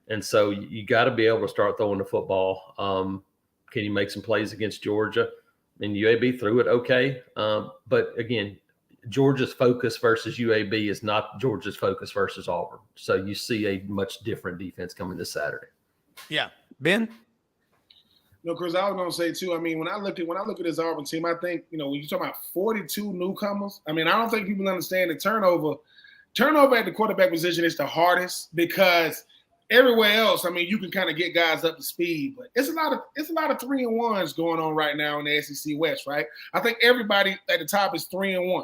And so you got to be able to start throwing the football. Can you make some plays against Georgia? And UAB threw it okay. But again, Georgia's focus versus UAB is not Georgia's focus versus Auburn. So you see a much different defense coming this Saturday. Yeah. Ben? No, Chris, I was going to say too, I mean, when I look at this Auburn team, I think, when you talk about 42 newcomers, I mean, I don't think people understand that turnover at the quarterback position is the hardest, because everywhere else, I mean, you can kind of get guys up to speed, but it's a lot of 3-1s going on right now in the SEC West, right? I think everybody at the top is 3-1.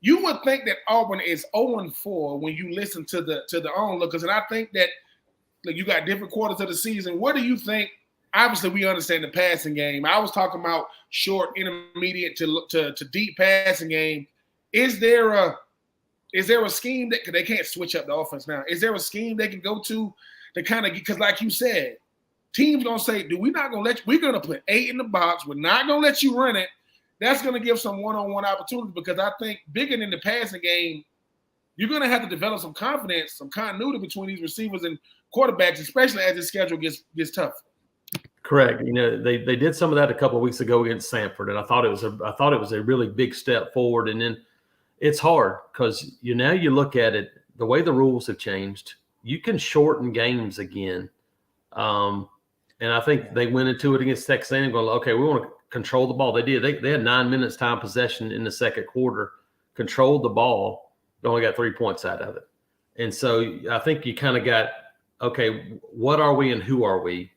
You would think that Auburn is 0-4 when you listen to the onlookers, and I think that you got different quarters of the season. What do you think? Obviously, we understand the passing game. I was talking about short, intermediate to deep passing game. Is there a scheme that they can't switch up the offense now? Is there a scheme they can go to kind of, because like you said, teams gonna say, we're gonna put 8 in the box. We're not gonna let you run it. That's gonna give some one-on-one opportunities, because I think bigger than the passing game, you're gonna have to develop some confidence, some continuity between these receivers and quarterbacks, especially as the schedule gets tougher. Correct. They did some of that a couple of weeks ago against Samford, and I thought it was a really big step forward. And then it's hard because now you look at it, the way the rules have changed, you can shorten games again. And I think they went into it against Texas A&M going, okay, we want to control the ball. They did. They had 9 minutes time possession in the second quarter, controlled the ball, but only got 3 points out of it. And so I think you kind of got, okay, what are we and who are we?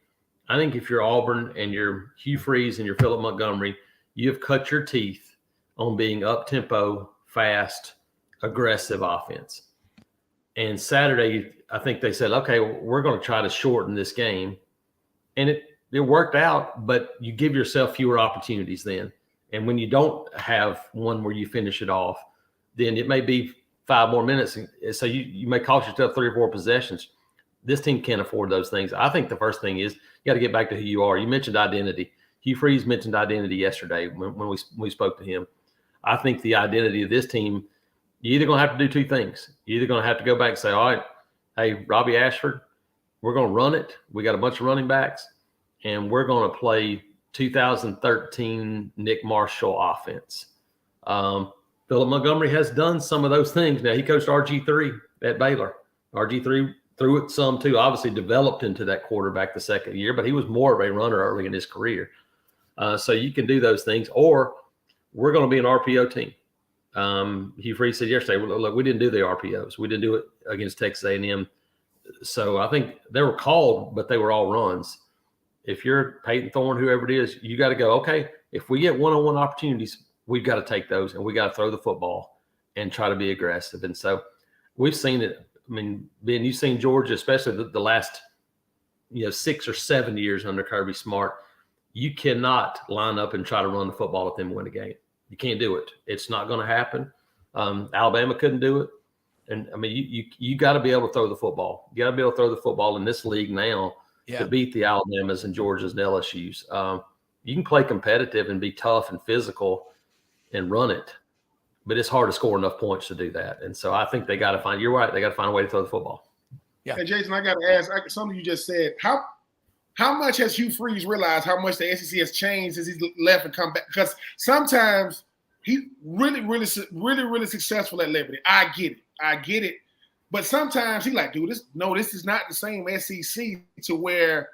I think if you're Auburn and you're Hugh Freeze and you're Philip Montgomery, you've cut your teeth on being up-tempo, fast, aggressive offense. And Saturday, I think they said, okay, we're going to try to shorten this game. And it worked out, but you give yourself fewer opportunities then. And when you don't have one where you finish it off, then it may be 5 more minutes. So you may cost yourself 3 or 4 possessions. This team can't afford those things. I think the first thing is you got to get back to who you are. You mentioned identity. Hugh Freeze mentioned identity yesterday when we spoke to him. I think the identity of this team, you're either going to have to do 2 things. You're either going to have to go back and say, all right, hey, Robbie Ashford, we're going to run it. We got a bunch of running backs, and we're going to play 2013 Nick Marshall offense. Philip Montgomery has done some of those things. Now, he coached RG3 at Baylor. RG3 threw it some too, obviously developed into that quarterback the second year, but he was more of a runner early in his career. So you can do those things, or we're going to be an RPO team. Hugh Freeze said yesterday, look, we didn't do the RPOs. We didn't do it against Texas A&M. So I think they were called, but they were all runs. If you're Peyton Thorne, whoever it is, you got to go, okay, if we get one-on-one opportunities, we've got to take those, and we got to throw the football and try to be aggressive. And so we've seen it. I mean, Ben, you've seen Georgia, especially the last 6 or 7 years under Kirby Smart. You cannot line up and try to run the football at them and win a game. You can't do it. It's not going to happen. Alabama couldn't do it. And, I mean, you got to be able to throw the football. You got to be able to throw the football in this league now to beat the Alabamas and Georgias and LSUs. You can play competitive and be tough and physical and run it, but it's hard to score enough points to do that. And so I think they got to find – you're right. They got to find a way to throw the football. Yeah. Hey, Jason, I got to ask something you just said. How much has Hugh Freeze realized how much the SEC has changed since he's left and come back? Because sometimes he's really successful at Liberty. I get it. But sometimes he's like, dude, this is not the same SEC to where,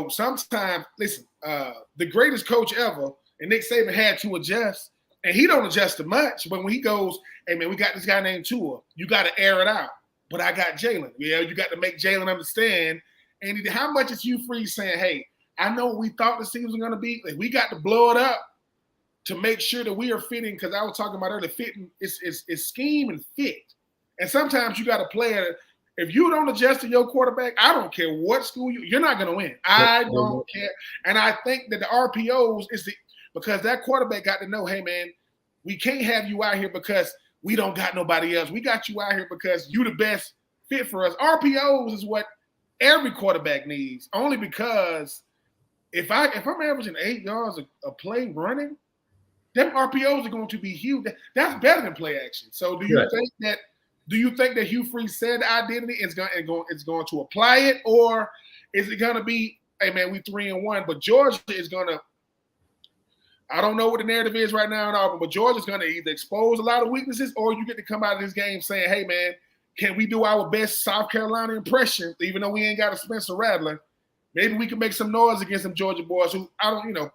sometimes, listen, the greatest coach ever, and Nick Saban had to adjust, and he don't adjust to much. But when he goes, hey, man, we got this guy named Tua. You got to air it out. But I got Jalen. Yeah, you got to make Jalen understand. And how much is Hugh Freeze saying, hey, I know what we thought the season was going to be. Like, we got to blow it up to make sure that we are fitting, because I was talking about earlier, fitting is scheme and fit. And sometimes you got a player, if you don't adjust to your quarterback, I don't care what school you're not going to win. I don't care. And I think that the RPOs because that quarterback got to know, hey, man, we can't have you out here because we don't got nobody else. We got you out here because you the best fit for us. RPOs is what every quarterback needs, only because if I'm averaging 8 yards a play running, them RPOs are going to be huge. That's better than play action. So do you think that Hugh Freeze said the identity is going to apply it, or is it going to be, hey man, we 3-1, but Georgia is going to, I don't know what the narrative is right now in Auburn, but Georgia's going to either expose a lot of weaknesses, or you get to come out of this game saying, hey man, can we do our best South Carolina impression, even though we ain't got a Spencer Rattler? Maybe we can make some noise against some Georgia boys who,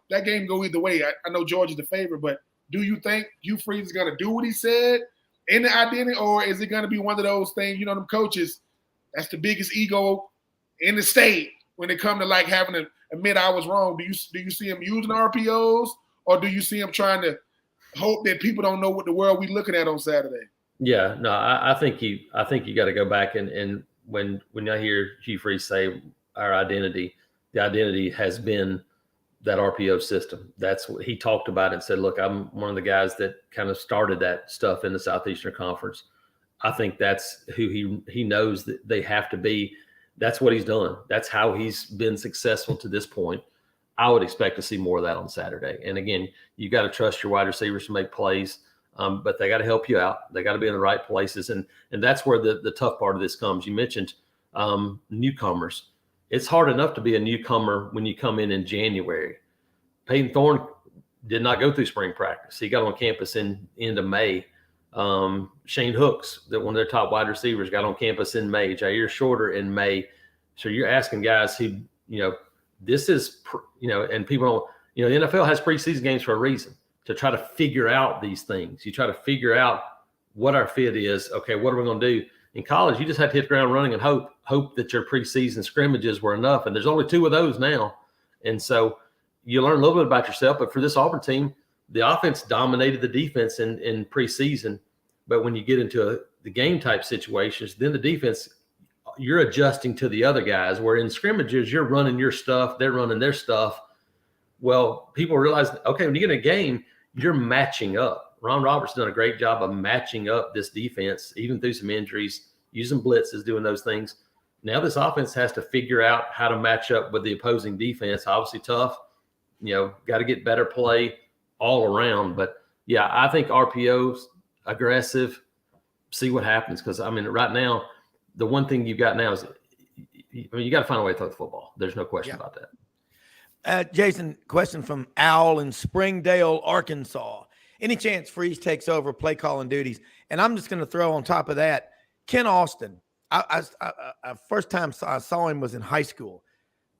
that game go either way. I know Georgia's the favorite, but do you think Hugh Freeze is going to do what he said in the identity, or is it going to be one of those things, them coaches, that's the biggest ego in the state when it comes to like having to admit I was wrong? Do you see him using RPOs, or do you see him trying to hope that people don't know what the world we looking at on Saturday? Yeah, no, I think you got to go back and when I hear Hugh Freeze say our identity, the identity has been that RPO system. That's what he talked about and said, look, I'm one of the guys that kind of started that stuff in the Southeastern Conference. I think that's who he knows that they have to be. That's what he's done. That's how he's been successful to this point. I would expect to see more of that on Saturday. And again, you got to trust your wide receivers to make plays, but they got to help you out. They got to be in the right places. And that's where the tough part of this comes. You mentioned newcomers. It's hard enough to be a newcomer when you come in January. Peyton Thorne did not go through spring practice. He got on campus in end of May. Shane Hooks, that one of their top wide receivers, got on campus in May. Jair Shorter in May. So you're asking guys who, this is, and people don't, the NFL has preseason games for a reason, to try to figure out these things. You try to figure out what our fit is. Okay, what are we going to do? In college, you just have to hit the ground running and hope that your preseason scrimmages were enough. And there's only 2 of those now. And so you learn a little bit about yourself. But for this Auburn team, the offense dominated the defense in preseason. But when you get into the game type situations, then the defense, you're adjusting to the other guys, where in scrimmages, you're running your stuff, they're running their stuff. Well, people realize, okay, when you get in a game, you're matching up. Ron Roberts done a great job of matching up this defense, even through some injuries, using blitzes, doing those things. Now this offense has to figure out how to match up with the opposing defense. Obviously tough, got to get better play all around. But yeah, I think RPOs, aggressive, see what happens. Because right now, the one thing you've got now is, you got to find a way to throw the football. There's no question about that. Jason, question from Al in Springdale, Arkansas. Any chance Freeze takes over play calling duties? And I'm just going to throw on top of that, Ken Austin. I first time I saw him was in high school,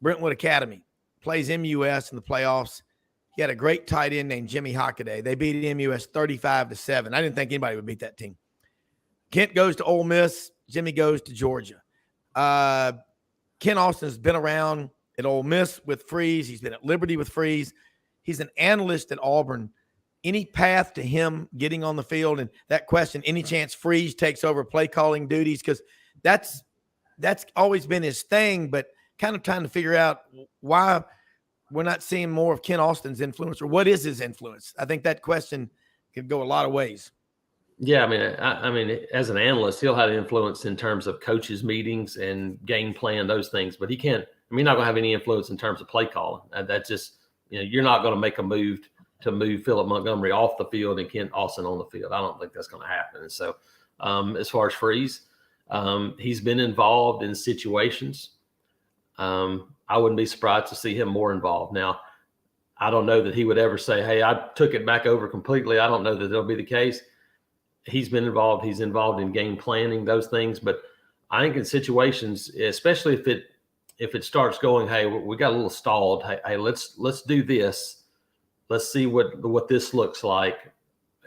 Brentwood Academy. Plays MUS in the playoffs. He had a great tight end named Jimmy Hockaday. They beat MUS 35-7. I didn't think anybody would beat that team. Kent goes to Ole Miss. Jimmy goes to Georgia. Ken Austin's been around at Ole Miss with Freeze. He's been at Liberty with Freeze. He's an analyst at Auburn. Any path to him getting on the field? And that question, any chance Freeze takes over play calling duties? Because that's always been his thing, but kind of trying to figure out why we're not seeing more of Ken Austin's influence, or what is his influence? I think that question could go a lot of ways. Yeah, I mean, as an analyst, he'll have influence in terms of coaches' meetings and game plan, those things. But he can't. He's not going to have any influence in terms of play calling. That's just, you're not going to make a move to move Philip Montgomery off the field and Ken Austin on the field. I don't think that's going to happen. And so, as far as Freeze, he's been involved in situations. I wouldn't be surprised to see him more involved. Now, I don't know that he would ever say, hey, I took it back over completely. I don't know that that'll be the case. He's been involved. He's involved in game planning, those things. But I think in situations, especially if it starts going, hey, we got a little stalled. Hey, let's do this. Let's see what this looks like,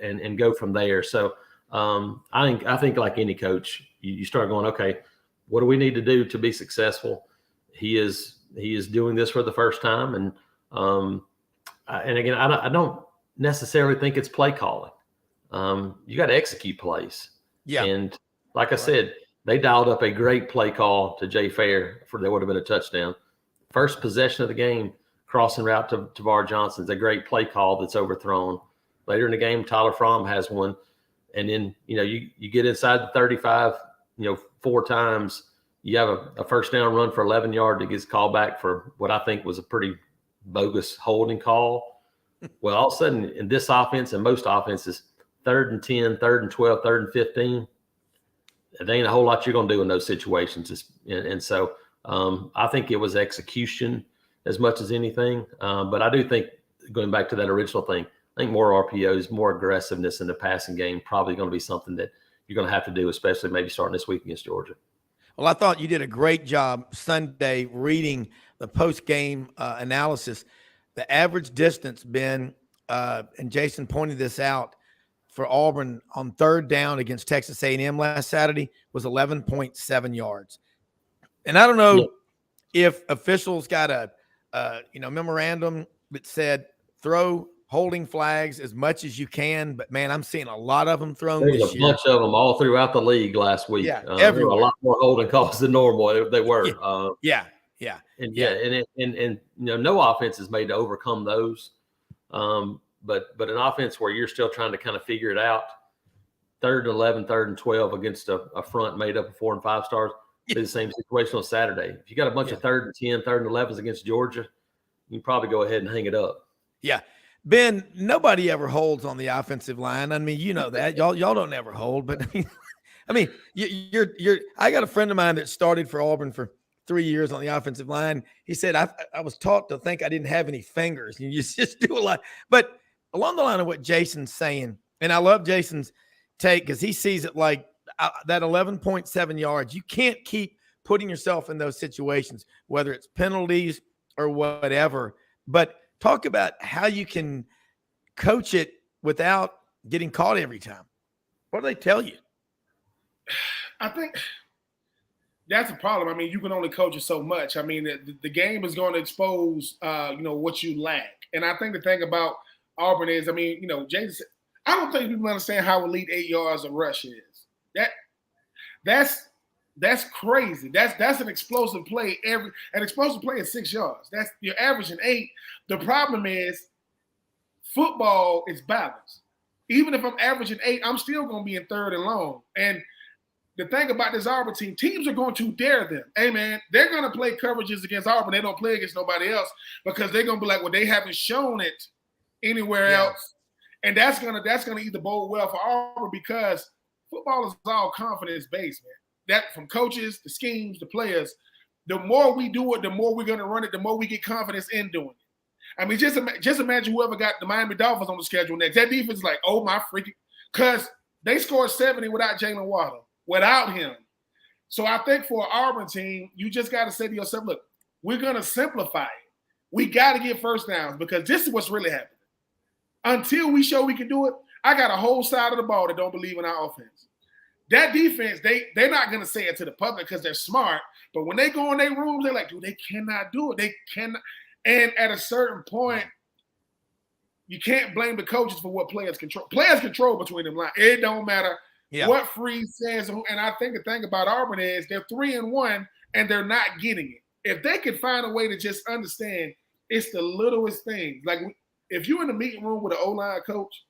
and go from there. So I think like any coach, you start going, okay, what do we need to do to be successful? He is doing this for the first time, and again, I don't necessarily think it's play calling. You got to execute plays. Yeah. And like I said, they dialed up a great play call to Jay Fair that would have been a touchdown. First possession of the game, crossing route to Tavar Johnson's a great play call that's overthrown. Later in the game, Tyler Fromm has one. And then, you get inside the 35, 4 times. You have a first down run for 11 yards that gets called back for what I think was a pretty bogus holding call. Well, all of a sudden in this offense and most offenses, 3rd and 10, 3rd and 12, 3rd and 15, there ain't a whole lot you're going to do in those situations. And so I think it was execution as much as anything. But I do think, going back to that original thing, I think more RPOs, more aggressiveness in the passing game, probably going to be something that you're going to have to do, especially maybe starting this week against Georgia. Well, I thought you did a great job Sunday reading the post-game analysis. The average distance, Ben, and Jason pointed this out, for Auburn on 3rd down against Texas A&M last Saturday was 11.7 yards. And I don't know if officials got a memorandum that said throw holding flags as much as you can, but man, I'm seeing a lot of them thrown There was this a year. bunch of them all throughout the league last week. Yeah, there were a lot more holding calls than normal. They were. And no offense is made to overcome those. But an offense where you're still trying to kind of figure it out, 3rd and 11, 3rd and 12 against a front made up of 4 and 5 stars, be the same situation on Saturday. If you got a bunch of 3rd and 10, 3rd and 11s against Georgia, you can probably go ahead and hang it up. Yeah. Ben, nobody ever holds on the offensive line. I mean, you know that. Y'all don't ever hold, but I mean, I got a friend of mine that started for Auburn for 3 years on the offensive line. He said, I was taught to think I didn't have any fingers. You just do a lot. But along the line of what Jason's saying, and I love Jason's take because he sees it like that 11.7 yards. You can't keep putting yourself in those situations, whether it's penalties or whatever. But talk about how you can coach it without getting caught every time. What do they tell you? I think that's a problem. I mean, you can only coach it so much. I mean, the game is going to expose, what you lack. And I think the thing about Auburn is, I mean, Jason, I don't think people understand how elite 8 yards of rush is. That's crazy. That's an explosive play. An explosive play is 6 yards. That's you're averaging 8. The problem is football is balance. Even if I'm averaging 8, I'm still going to be in 3rd and long. And the thing about this Auburn team, teams are going to dare them. Hey, man, they're going to play coverages against Auburn. They don't play against nobody else because they're going to be like, well, they haven't shown it anywhere else. And that's gonna either bode well for Auburn because football is all confidence-based, man. That from coaches, the schemes, the players, the more we do it, the more we're going to run it, the more we get confidence in doing it. I mean, just imagine whoever got the Miami Dolphins on the schedule next. That defense is like, oh, my freaking – because they scored 70 without Jalen Waddle, without him. So I think for an Auburn team, you just got to say to yourself, look, we're going to simplify it. We got to get first downs because this is what's really happening. Until we show we can do it, I got a whole side of the ball that don't believe in our offense. That defense, they're not going to say it to the public because they're smart. But when they go in their rooms, they're like, dude, they cannot do it. They cannot. And at a certain point, you can't blame the coaches for what players control. Players control between them lines. It don't matter what Freeze says. And I think the thing about Auburn is they're 3-1 and they're not getting it. If they could find a way to just understand it's the littlest things. Like if you're in the meeting room with an O-line coach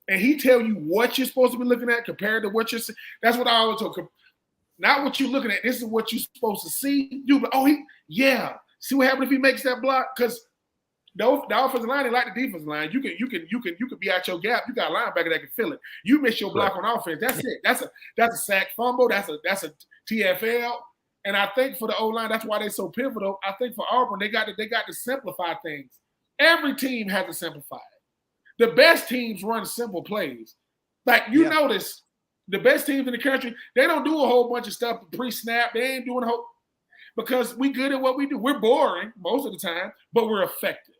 and he tell you what you're supposed to be looking at compared to what you're seeing, that's what I always talk. Not what you're looking at. This is what you're supposed to see. You, see what happens if he makes that block? Because the offensive line ain't like the defensive line. You can be out your gap. You got a linebacker that can fill it. You miss your block on offense. That's it. That's a sack fumble. That's a TFL. And I think for the O-line, that's why they're so pivotal. I think for Auburn, they got to simplify things. Every team has to simplify it. The best teams run simple plays. Like you notice, the best teams in the country, they don't do a whole bunch of stuff pre-snap. They ain't doing because we good at what we do. We're boring most of the time, but we're effective.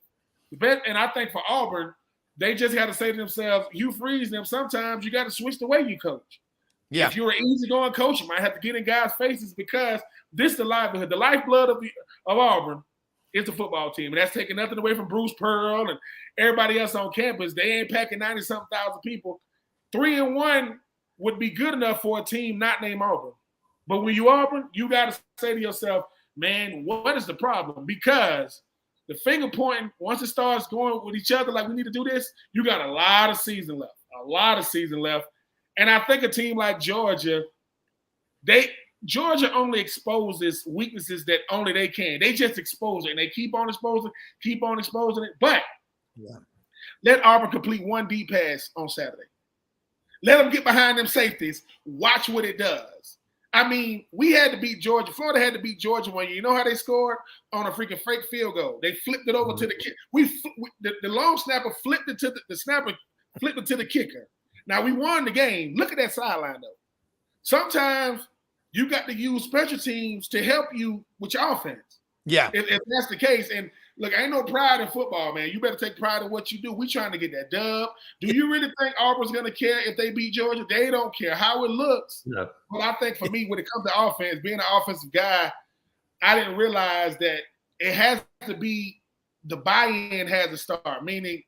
And I think for Auburn, they just got to say to themselves, you freeze them. Sometimes you got to switch the way you coach. Yeah. If you're an easygoing coach, you might have to get in guys' faces because this is the livelihood. The lifeblood of Auburn is the football team. And that's taking nothing away from Bruce Pearl and everybody else on campus. They ain't packing 90-something thousand people. 3-1 would be good enough for a team not named Auburn. But when you Auburn, you got to say to yourself, man, what is the problem? Because the finger pointing, once it starts going with each other like we need to do this, you got a lot of season left. And I think a team like Georgia, Georgia only exposes weaknesses that only they can. They just expose it, and they keep on exposing it. But Let Auburn complete one deep pass on Saturday. Let them get behind them safeties. Watch what it does. I mean, we had to beat Georgia. Florida had to beat Georgia one year. You know how they scored? On a freaking fake field goal. They flipped it over to the kicker. The long snapper flipped it to the snapper flipped it to the kicker. Now, we won the game. Look at that sideline, though. Sometimes you got to use special teams to help you with your offense. Yeah. If that's the case. And look, ain't no pride in football, man. You better take pride in what you do. We trying to get that dub. Do you really think Auburn's going to care if they beat Georgia? They don't care how it looks. No. But I think for me, when it comes to offense, being an offensive guy, I didn't realize that it has to be the buy-in has to start, meaning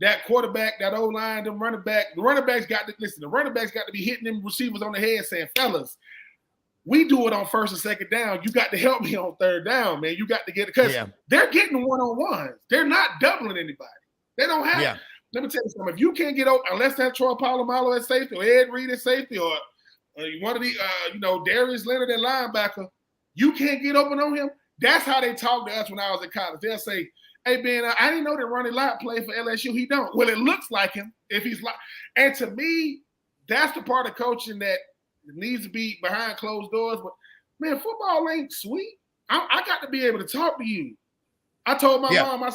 that quarterback, that O-line, the running backs got to be hitting them receivers on the head saying, fellas, we do it on first and second down. You got to help me on third down, man. You got to get it because they're getting one-on-ones. They're not doubling anybody. They don't have. Yeah. Let me tell you something. If you can't get open, unless that's Troy Polamalu at safety or Ed Reed at safety or one of the, Darius Leonard at linebacker, you can't get open on him. That's how they talk to us when I was in college. They'll say, hey, Ben, I didn't know that Ronnie Lott played for LSU. He don't. Well, it looks like him if he's like. And to me, that's the part of coaching that needs to be behind closed doors. But, man, football ain't sweet. I got to be able to talk to you. I told my mom, I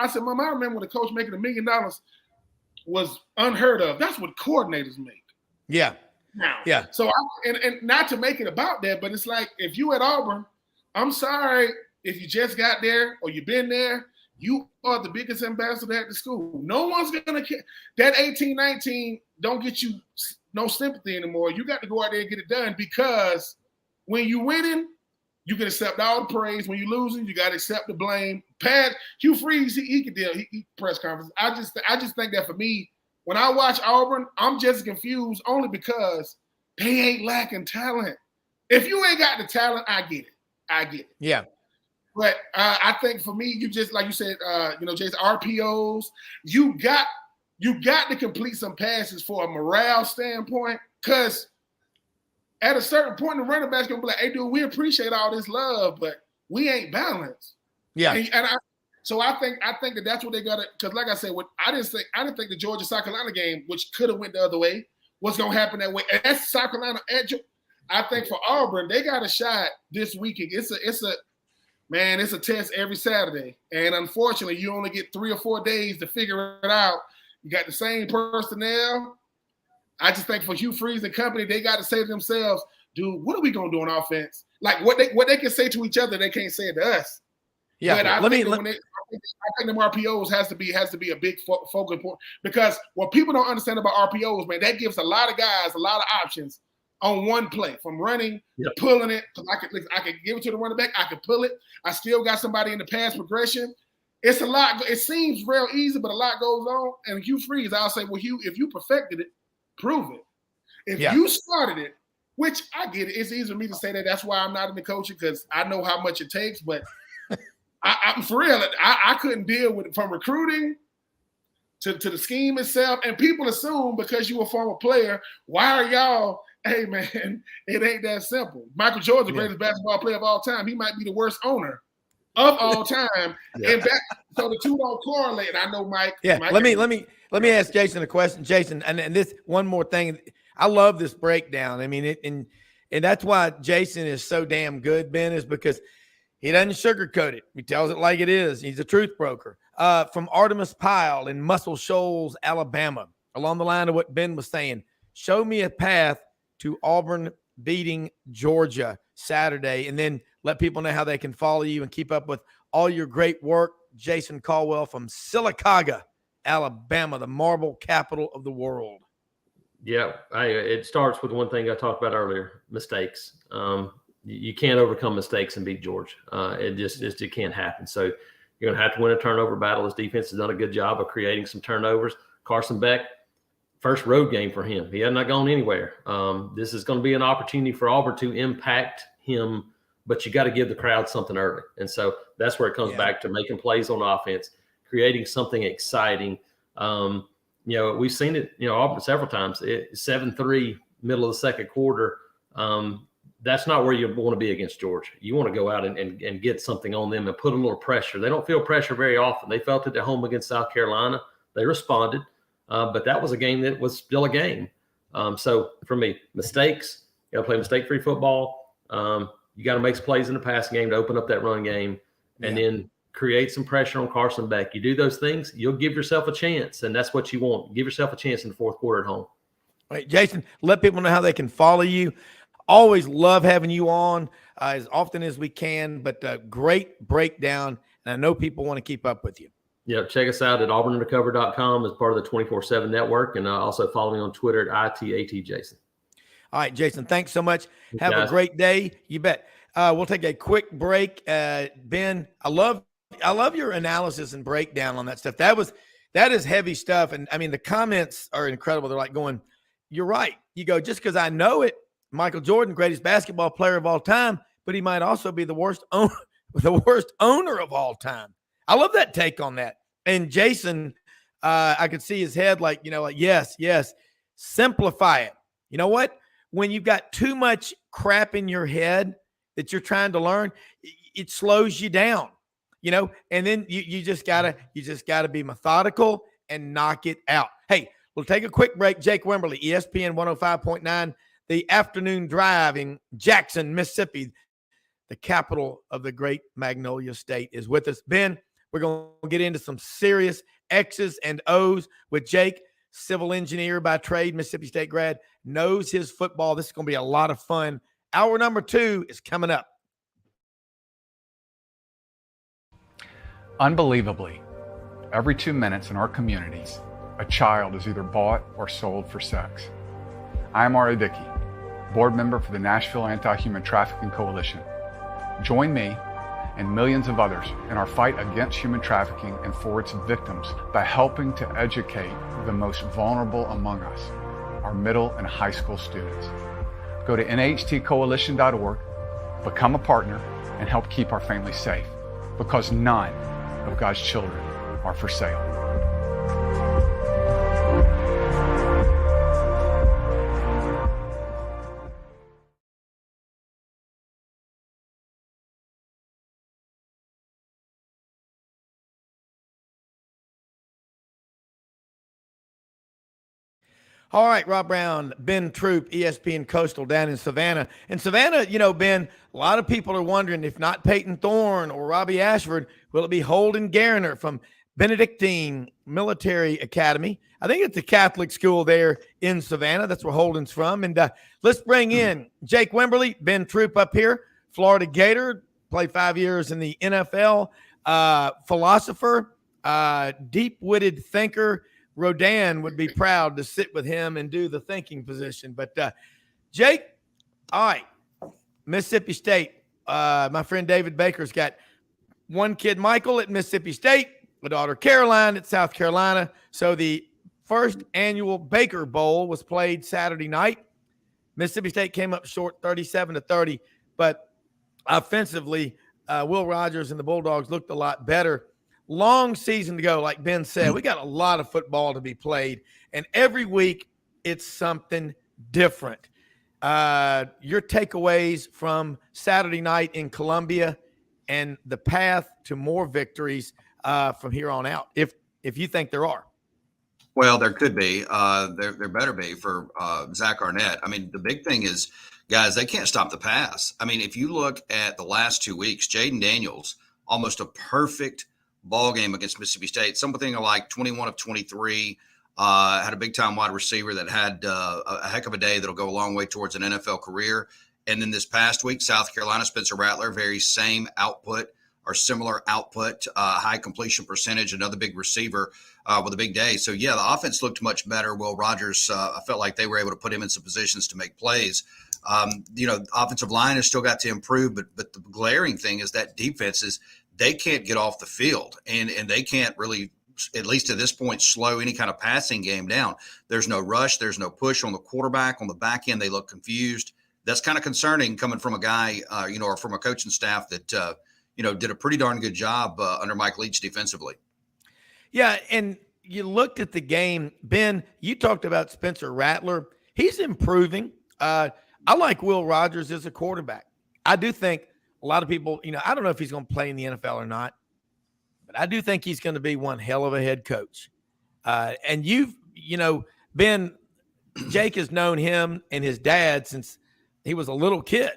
said, Mom, I remember when the coach making $1 million was unheard of. That's what coordinators make. Yeah. Now. Yeah. So, and not to make it about that, but it's like if you at Auburn, I'm sorry if you just got there or you've been there, you are the biggest ambassador at the school. No one's going to care. That 18-19 don't get you no sympathy anymore. You got to go out there and get it done because when you winning, you can accept all the praise. When you're losing, you got to accept the blame. Hugh Freeze, he could deal. He press conference. I just think that for me, when I watch Auburn, I'm just confused only because they ain't lacking talent. If you ain't got the talent, I get it. Yeah. But I think for me, you just like you said, Jason, RPOs. You got to complete some passes for a morale standpoint, because at a certain point, the running back's gonna be like, "Hey, dude, we appreciate all this love, but we ain't balanced." Yeah, so I think that that's what they got to. Because like I said, I didn't think the Georgia South Carolina game, which could have went the other way, was gonna happen that way. And that's South Carolina I think for Auburn, they got a shot this weekend. It's a test every Saturday. And unfortunately, you only get 3 or 4 days to figure it out. You got the same personnel. I just think for Hugh Freeze and company, they got to say to themselves, dude, what are we going to do on offense? Like what they can say to each other, they can't say it to us. Yeah, but I think them RPOs has to be a big focal point, because what people don't understand about RPOs, man, that gives a lot of guys a lot of options on one play, from running to pulling it. I could give it to the running back. I could pull it. I still got somebody in the pass progression. It's a lot. It seems real easy, but a lot goes on. And Hugh Freeze, I'll say, well, Hugh, if you perfected it, prove it. If you started it, which I get it, it's easy for me to say that. That's why I'm not in the coaching, because I know how much it takes. But I'm for real. I couldn't deal with it, from recruiting to the scheme itself. And people assume because you a former player, why are y'all? Hey, man, it ain't that simple. Michael Jordan, the greatest basketball player of all time. He might be the worst owner of all time. And so the two don't correlate. And I know Mike. Yeah. Mike, let me ask Jason a question. Jason, and this one more thing. I love this breakdown. I mean, and that's why Jason is so damn good, Ben, is because he doesn't sugarcoat it. He tells it like it is. He's a truth broker. From Artemis Pyle in Muscle Shoals, Alabama, along the line of what Ben was saying, show me a path to Auburn beating Georgia Saturday, and then let people know how they can follow you and keep up with all your great work. Jason Caldwell from Sylacauga, Alabama, the marble capital of the world. Yeah, it starts with one thing I talked about earlier: mistakes. You can't overcome mistakes and beat Georgia. It can't happen. So you're going to have to win a turnover battle. His defense has done a good job of creating some turnovers. Carson Beck, first road game for him. He has not gone anywhere. This is going to be an opportunity for Auburn to impact him, but you got to give the crowd something early. And so that's where it comes back to making plays on offense, creating something exciting. We've seen it, Auburn several times. 7-3, middle of the second quarter. That's not where you want to be against Georgia. You want to go out and get something on them and put a little pressure. They don't feel pressure very often. They felt it at home against South Carolina. They responded, but that was a game that was still a game. So for me, mistakes, you got to play mistake-free football. You got to make some plays in the passing game to open up that run game, and then create some pressure on Carson Beck. You do those things, you'll give yourself a chance, and that's what you want. Give yourself a chance in the fourth quarter at home. All right, Jason, let people know how they can follow you. Always love having you on as often as we can, but great breakdown, and I know people want to keep up with you. Yeah, check us out at auburnundercover.com as part of the 24/7 network, and also follow me on Twitter at ITATJason. All right, Jason, thanks so much. Have a great day. You bet. We'll take a quick break. Ben, I love your analysis and breakdown on that stuff. That is heavy stuff. And I mean, the comments are incredible. They're like going, you're right. You go, just because I know it, Michael Jordan, greatest basketball player of all time, but he might also be the worst owner of all time. I love that take on that. And Jason, I could see his head like, yes, simplify it. You know what? When you've got too much crap in your head that you're trying to learn, it slows you down, and then you just gotta be methodical and knock it out. Hey, we'll take a quick break. Jake Wimberly, ESPN 105.9, the afternoon drive in Jackson, Mississippi, the capital of the great Magnolia State, is with us. Ben, we're going to get into some serious X's and O's with Jake, civil engineer by trade, Mississippi State grad, knows his football. This is going to be a lot of fun. Hour number 2 is coming up. Unbelievably, every 2 minutes in our communities, a child is either bought or sold for sex. I am Ari Dickey, board member for the Nashville Anti-Human Trafficking Coalition. Join me and millions of others in our fight against human trafficking and for its victims by helping to educate the most vulnerable among us, our middle and high school students. Go to nhtcoalition.org, become a partner, and help keep our families safe, because none of God's children are for sale. All right, Rob Browne, Ben Troupe, ESPN Coastal down in Savannah. And Savannah, Ben, a lot of people are wondering if not Peyton Thorne or Robbie Ashford, will it be Holden Garner from Benedictine Military Academy? I think it's a Catholic school there in Savannah. That's where Holden's from. And let's bring in Jake Wimberly, Ben Troupe up here, Florida Gator, played 5 years in the NFL, philosopher, deep-witted thinker. Rodan would be proud to sit with him and do the thinking position. But Jake, all right, Mississippi State. My friend David Baker's got one kid, Michael, at Mississippi State, a daughter, Caroline, at South Carolina. So the first annual Baker Bowl was played Saturday night. Mississippi State came up short 37-30, but offensively, Will Rogers and the Bulldogs looked a lot better. Long season to go, like Ben said. We got a lot of football to be played, and every week it's something different. Your takeaways from Saturday night in Columbia and the path to more victories from here on out, if you think there are. Well, there could be. There better be for Zach Arnett. I mean, the big thing is, guys, they can't stop the pass. I mean, if you look at the last 2 weeks, Jaden Daniels, almost a perfect ball game against Mississippi State, something like 21 of 23, had a big time wide receiver that had a heck of a day that'll go a long way towards an NFL career. And then this past week, South Carolina, Spencer Rattler, very same output or similar output, high completion percentage, another big receiver with a big day. So yeah, the offense looked much better. Will Rogers, I felt like they were able to put him in some positions to make plays. The offensive line has still got to improve, but the glaring thing is that defenses, they can't get off the field, and they can't really, at least to this point, slow any kind of passing game down. There's no rush. There's no push on the quarterback. On the back end, they look confused. That's kind of concerning coming from a guy, or from a coaching staff that, did a pretty darn good job under Mike Leach defensively. Yeah, and you looked at the game. Ben, you talked about Spencer Rattler. He's improving. I like Will Rogers as a quarterback. I do think a lot of people, I don't know if he's going to play in the NFL or not, but I do think he's going to be one hell of a head coach. And you've, been, Jake has known him and his dad since he was a little kid.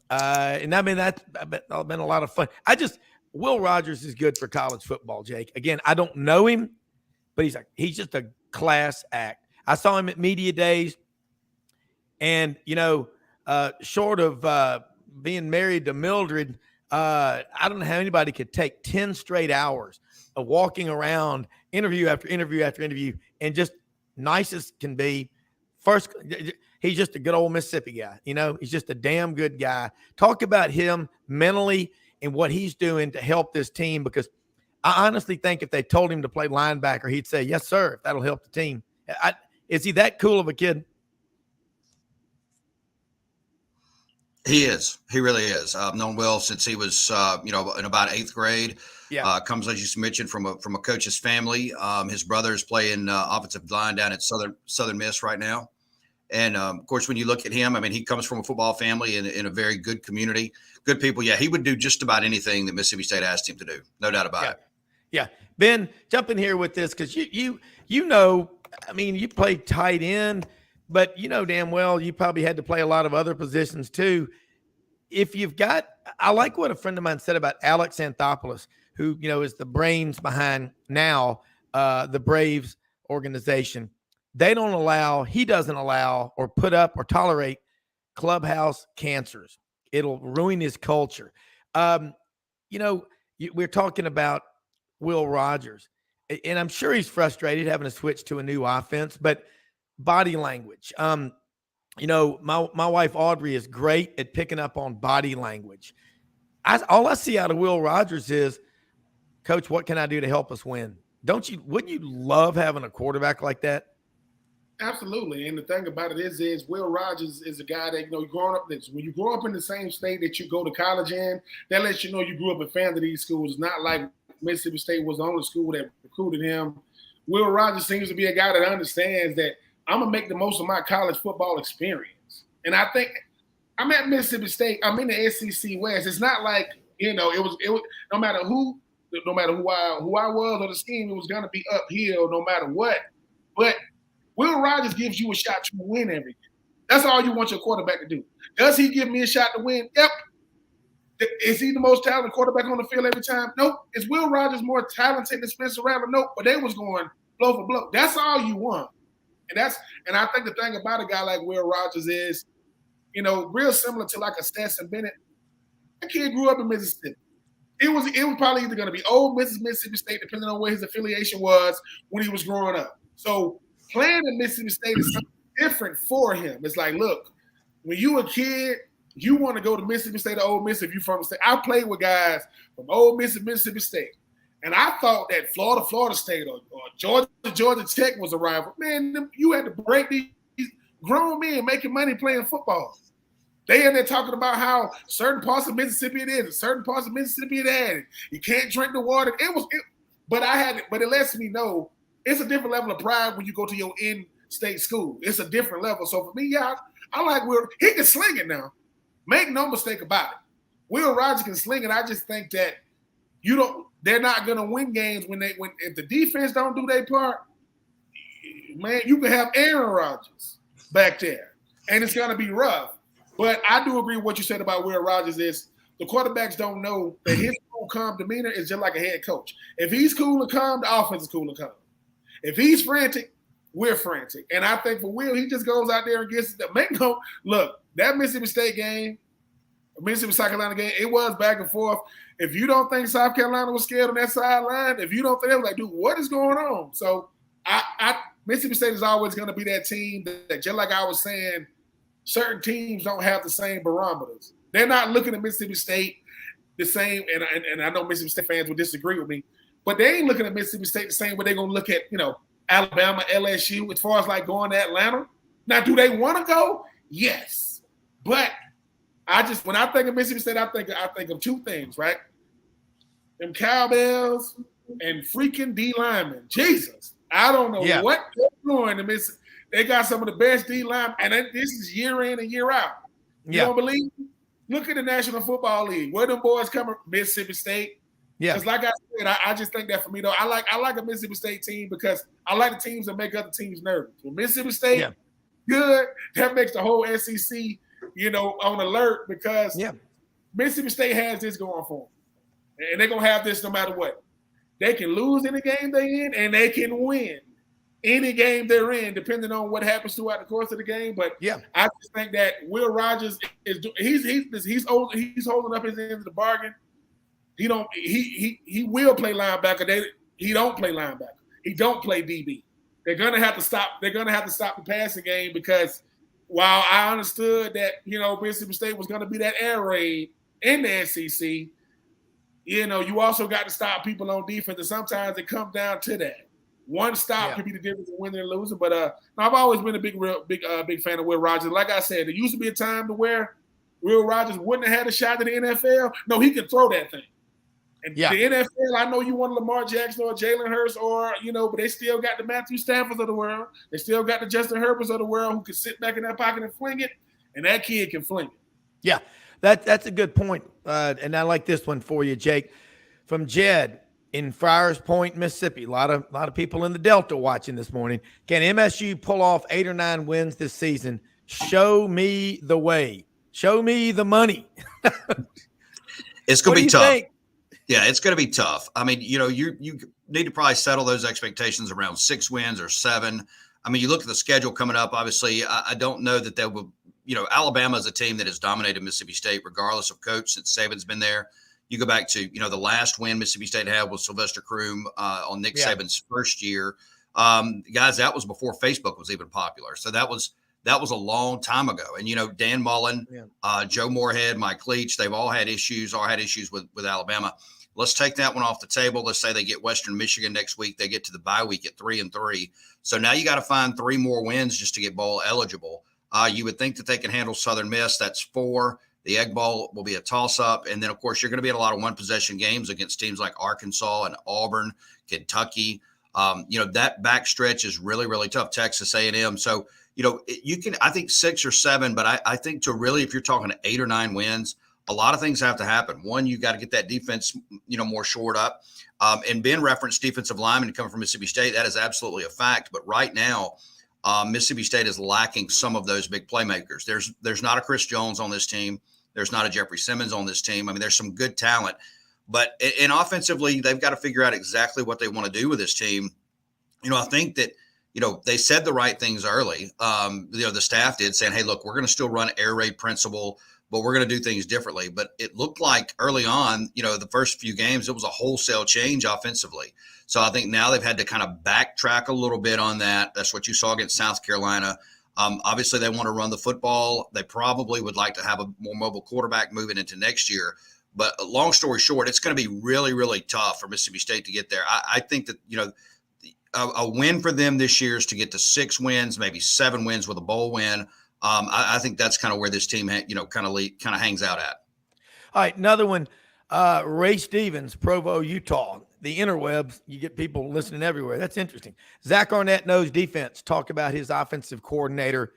And I mean, that's been a lot of fun. Will Rogers is good for college football, Jake. Again, I don't know him, but he's just a class act. I saw him at media days, and, short of being married to Mildred, I don't know how anybody could take 10 straight hours of walking around interview after interview after interview, and just nice as can be. First, he's just a good old Mississippi guy. He's just a damn good guy. Talk about him mentally and what he's doing to help this team, because I honestly think if they told him to play linebacker, he'd say, yes, sir, if that'll help the team. Is he that cool of a kid? He is. He really is. I've known Will since he was, in about 8th grade. Yeah. Comes, as you mentioned, from a coach's family. His brother's playing offensive line down at Southern Miss right now. And, of course, when you look at him, I mean, he comes from a football family in a very good community, good people. Yeah, he would do just about anything that Mississippi State asked him to do. No doubt about it. Yeah. Ben, jump in here with this, because you played tight end, but damn well you probably had to play a lot of other positions too. I like what a friend of mine said about Alex Anthopoulos, who, is the brains behind now the Braves organization. He doesn't allow or put up or tolerate clubhouse cancers. It'll ruin his culture. We're talking about Will Rogers, and I'm sure he's frustrated having to switch to a new offense, but body language. My wife Audrey is great at picking up on body language. All I see out of Will Rogers is, Coach, what can I do to help us win? Wouldn't you love having a quarterback like that? Absolutely. And the thing about it is Will Rogers is a guy that, when you grow up in the same state that you go to college in, that lets you know you grew up a fan of these schools. It's not like Mississippi State was the only school that recruited him. Will Rogers seems to be a guy that understands that I'm going to make the most of my college football experience. And I think I'm at Mississippi State. I'm in the SEC West. It's not like, it was no matter who I was or the scheme, it was going to be uphill no matter what. But Will Rogers gives you a shot to win every game. That's all you want your quarterback to do. Does he give me a shot to win? Yep. Is he the most talented quarterback on the field every time? Nope. Is Will Rogers more talented than Spencer Rattler? Nope. But they was going blow for blow. That's all you want. And I think the thing about a guy like Will Rogers is, real similar to like a Stetson Bennett. That kid grew up in Mississippi. It was probably either going to be Ole Miss, Mississippi State, depending on where his affiliation was when he was growing up. So playing in Mississippi State is something different for him. It's like, look, when you a kid, you want to go to Mississippi State or Ole Miss if you're from the state. I played with guys from Ole Miss and Mississippi State. And I thought that Florida State or Georgia Tech was a rival. Man, you had to break these grown men making money playing football. They in there talking about how certain parts of Mississippi it is, and certain parts of Mississippi it had. You can't drink the water. But it lets me know it's a different level of pride when you go to your in-state school. It's a different level. So for me, yeah, I like Will. He can sling it now. Make no mistake about it. Will Rogers can sling it. I just think that they're not gonna win games if the defense don't do their part. Man, you can have Aaron Rodgers back there, and it's gonna be rough. But I do agree with what you said about Will Rogers is the quarterbacks don't know that his cool, calm demeanor is just like a head coach. If he's cool and calm, the offense is cool and calm. If he's frantic, we're frantic. And I think for Will, he just goes out there and gets the mango. Look, that Mississippi State game, Mississippi South Carolina game, it was back and forth. If you don't think South Carolina was scared on that sideline, if you don't think, they was like, dude, what is going on? So Mississippi State is always going to be that team that, just like I was saying, certain teams don't have the same barometers. They're not looking at Mississippi State the same, and I know Mississippi State fans will disagree with me, but they ain't looking at Mississippi State the same way they're going to look at, Alabama, LSU, as far as like going to Atlanta. Now, do they want to go? Yes. But when I think of Mississippi State, I think of two things, right? Them cowbells and freaking D linemen. Jesus. I don't know what they're doing to Mississippi. They got some of the best D linemen, and this is year in and year out. You don't believe me? Look at the National Football League. Where them boys coming? Mississippi State. Yeah. Because like I said, I just think that for me, though, I like a Mississippi State team because I like the teams that make other teams nervous. When Mississippi State, good, that makes the whole SEC, on alert because Mississippi State has this going for them. And they're going to have this no matter what. They can lose any game they're in, and they can win any game they're in, depending on what happens throughout the course of the game. But I just think that Will Rogers he's holding up his end of the bargain. He will play linebacker. He don't play linebacker. He don't play DB. They're gonna have to stop. They're gonna have to stop the passing game because while I understood that Mississippi State was gonna be that air raid in the SEC. You also got to stop people on defense, and sometimes it comes down to that. One stop could be the difference in winning and losing. But I've always been a big fan of Will Rogers. Like I said, there used to be a time to where Will Rogers wouldn't have had a shot at the NFL. No, he could throw that thing. And the NFL, I know you want Lamar Jackson or Jalen Hurts but they still got the Matthew Staffords of the world. They still got the Justin Herberts of the world who can sit back in that pocket and fling it, and that kid can fling it. Yeah. That's a good point, and I like this one for you, Jake. From Jed in Friars Point, Mississippi. A lot of people in the Delta watching this morning. Can MSU pull off 8 or 9 wins this season? Show me the way. Show me the money. It's going to be tough. Think? Yeah, it's going to be tough. I mean, you need to probably settle those expectations around 6 wins or 7. I mean, you look at the schedule coming up. Obviously, I don't know that they will. Alabama is a team that has dominated Mississippi State regardless of coach since Saban's been there. You go back to, the last win Mississippi State had was Sylvester Croom on Nick Saban's first year. Guys, that was before Facebook was even popular. So that was a long time ago. And, Dan Mullen, Joe Moorhead, Mike Leach, they've all had issues with Alabama. Let's take that one off the table. Let's say they get Western Michigan next week. They get to the bye week at 3-3. So now you got to find 3 more wins just to get bowl eligible. You would think that they can handle Southern Miss. That's 4. The Egg Bowl will be a toss-up. And then, of course, you're going to be in a lot of one-possession games against teams like Arkansas and Auburn, Kentucky. That backstretch is really, really tough. Texas A&M. So, you can – I think 6 or 7, but I think if you're talking 8 or 9 wins, a lot of things have to happen. One, you got to get that defense, more shored up. And Ben referenced defensive linemen coming from Mississippi State. That is absolutely a fact. But right now – Mississippi State is lacking some of those big playmakers. There's not a Chris Jones on this team. There's not a Jeffrey Simmons on this team. I mean, there's some good talent, but offensively, they've got to figure out exactly what they want to do with this team. I think that, they said the right things early. The staff did saying, hey, look, we're going to still run air raid principle, but we're going to do things differently. But it looked like early on, the first few games, it was a wholesale change offensively. So I think now they've had to kind of backtrack a little bit on that. That's what you saw against South Carolina. Obviously, they want to run the football. They probably would like to have a more mobile quarterback moving into next year. But long story short, it's going to be really, really tough for Mississippi State to get there. I think that, a win for them this year is to get to 6 wins, maybe 7 wins with a bowl win. I think that's kind of where this team, kind of hangs out at. All right, another one. Ray Stevens, Provo, Utah. The interwebs, you get people listening everywhere. That's interesting. Zach Arnett knows defense. Talk about his offensive coordinator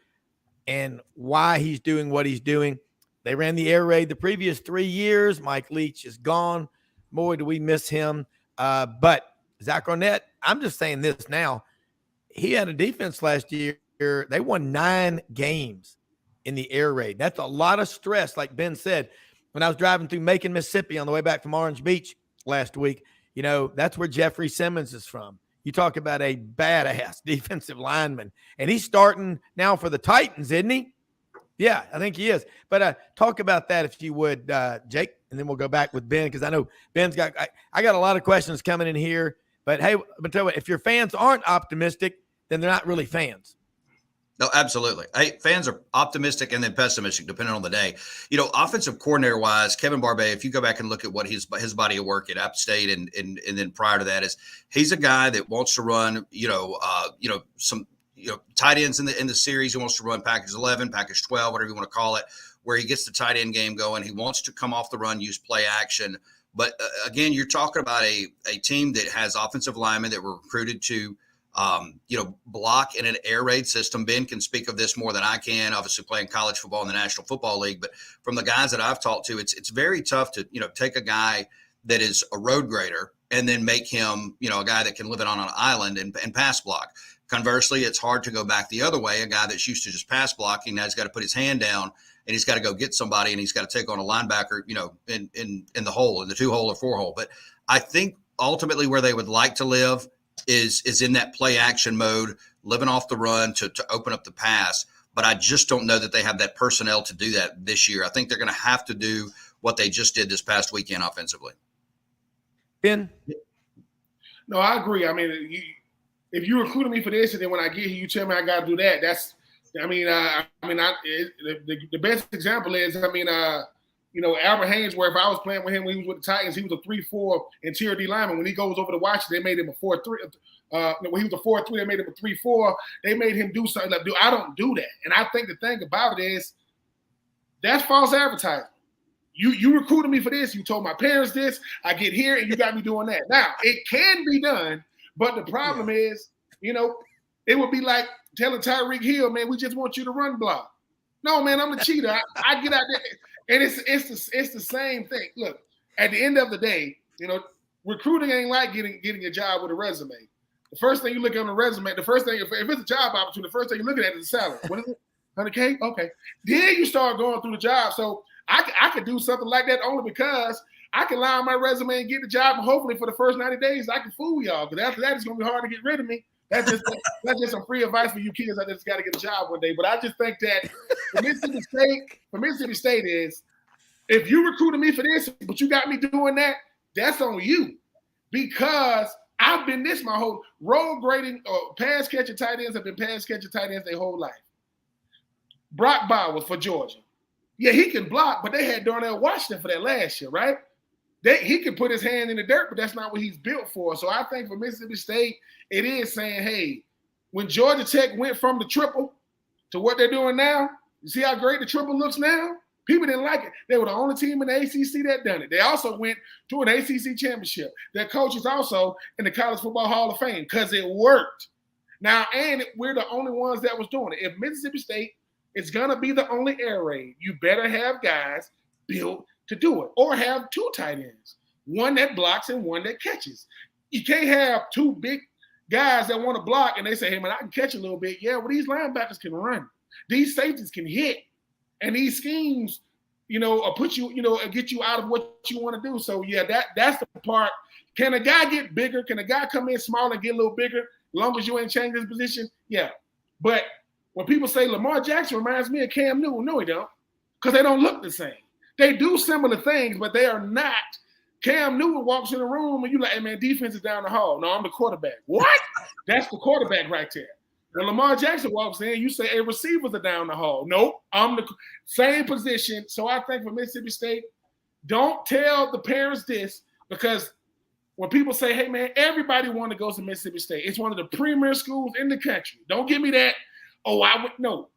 and why he's doing what he's doing. They ran the air raid the previous 3 years. Mike Leach is gone. Boy, do we miss him. But Zach Arnett, I'm just saying this now. He had a defense last year. They won 9 games in the air raid. That's a lot of stress, like Ben said. When I was driving through Macon, Mississippi on the way back from Orange Beach last week, that's where Jeffrey Simmons is from. You talk about a badass defensive lineman. And he's starting now for the Titans, isn't he? Yeah, I think he is. But talk about that if you would, Jake, and then we'll go back with Ben because I know Ben's got – I got a lot of questions coming in here. But, hey, I'm going to tell you what, if your fans aren't optimistic, then they're not really fans. No, absolutely. Hey, fans are optimistic and then pessimistic depending on the day. Offensive coordinator wise, Kevin Barbay, if you go back and look at what his body of work at App State and then prior to that is he's a guy that wants to run, some tight ends in the series. He wants to run package 11, package 12, whatever you want to call it, where he gets the tight end game going. He wants to come off the run, use play action. But again, you're talking about a team that has offensive linemen that were recruited to block in an air raid system. Ben can speak of this more than I can, obviously playing college football in the National Football League. But from the guys that I've talked to, it's very tough to, take a guy that is a road grader and then make him, a guy that can live it on an island and pass block. Conversely, it's hard to go back the other way. A guy that's used to just pass blocking, now he's got to put his hand down and he's got to go get somebody and he's got to take on a linebacker, in the hole, in the 2-hole or 4-hole. But I think ultimately where they would like to live is in that play action mode, living off the run to open up the pass. But I just don't know that they have that personnel to do that this year. I think they're going to have to do what they just did this past weekend offensively. Ben? No, I agree. I mean, if you recruited me for this, and then when I get here, you tell me I got to do that. The best example is, Albert Haynesworth. I was playing with him when he was with the Titans. He was a 3-4 interior D lineman. When he goes over to Washington, they made him a 4-3. When he was a 4-3, they made him a 3-4. They made him do something like, I don't do that. And I think the thing about it is that's false advertising. You recruited me for this. You told my parents this. I get here and you got me doing that. Now, it can be done, but the problem is, it would be like telling Tyreek Hill, man, we just want you to run block. No, man, I'm a cheater. I get out there. And it's the same thing. Look, at the end of the day, recruiting ain't like getting a job with a resume. The first thing you look at on the resume, if it's a job opportunity, the first thing you're looking at is the salary. What is it? $100K? Okay. Then you start going through the job. So I could do something like that only because I can lie on my resume and get the job, and hopefully for the first 90 days I can fool y'all. Because after that, it's gonna be hard to get rid of me. That's just some free advice for you kids. I just got to get a job one day. But I just think that for Mississippi State is, if you recruited me for this, but you got me doing that, that's on you. Because I've been this my whole road grading or pass catching tight ends have been pass catching tight ends their whole life. Brock Bowers for Georgia. Yeah, he can block, but they had Darnell Washington for that last year, right? He can put his hand in the dirt, but that's not what he's built for. So I think for Mississippi State, it is saying, hey, when Georgia Tech went from the triple to what they're doing now, you see how great the triple looks now? People didn't like it. They were the only team in the ACC that done it. They also went to an ACC championship. Their coach is also in the College Football Hall of Fame because it worked. Now, and we're the only ones that was doing it. If Mississippi State is going to be the only air raid, you better have guys built to do it or have two tight ends, one that blocks and one that catches. You can't have two big guys that want to block and they say, hey, man, I can catch a little bit. Yeah, well, these linebackers can run. These safeties can hit. And these schemes, put you, get you out of what you want to do. So, yeah, that's the part. Can a guy get bigger? Can a guy come in small and get a little bigger as long as you ain't changed his position? Yeah. But when people say Lamar Jackson reminds me of Cam Newton, no, he don't, because they don't look the same. They do similar things, but they are not. Cam Newton walks in the room and you like, hey, man, defense is down the hall. No, I'm the quarterback. What? That's the quarterback right there. When Lamar Jackson walks in, you say, hey, receivers are down the hall. Nope, I'm the same position. So I think for Mississippi State, don't tell the parents this, because when people say, hey, man, everybody want to go to Mississippi State. It's one of the premier schools in the country. Don't give me that. Oh, I would no.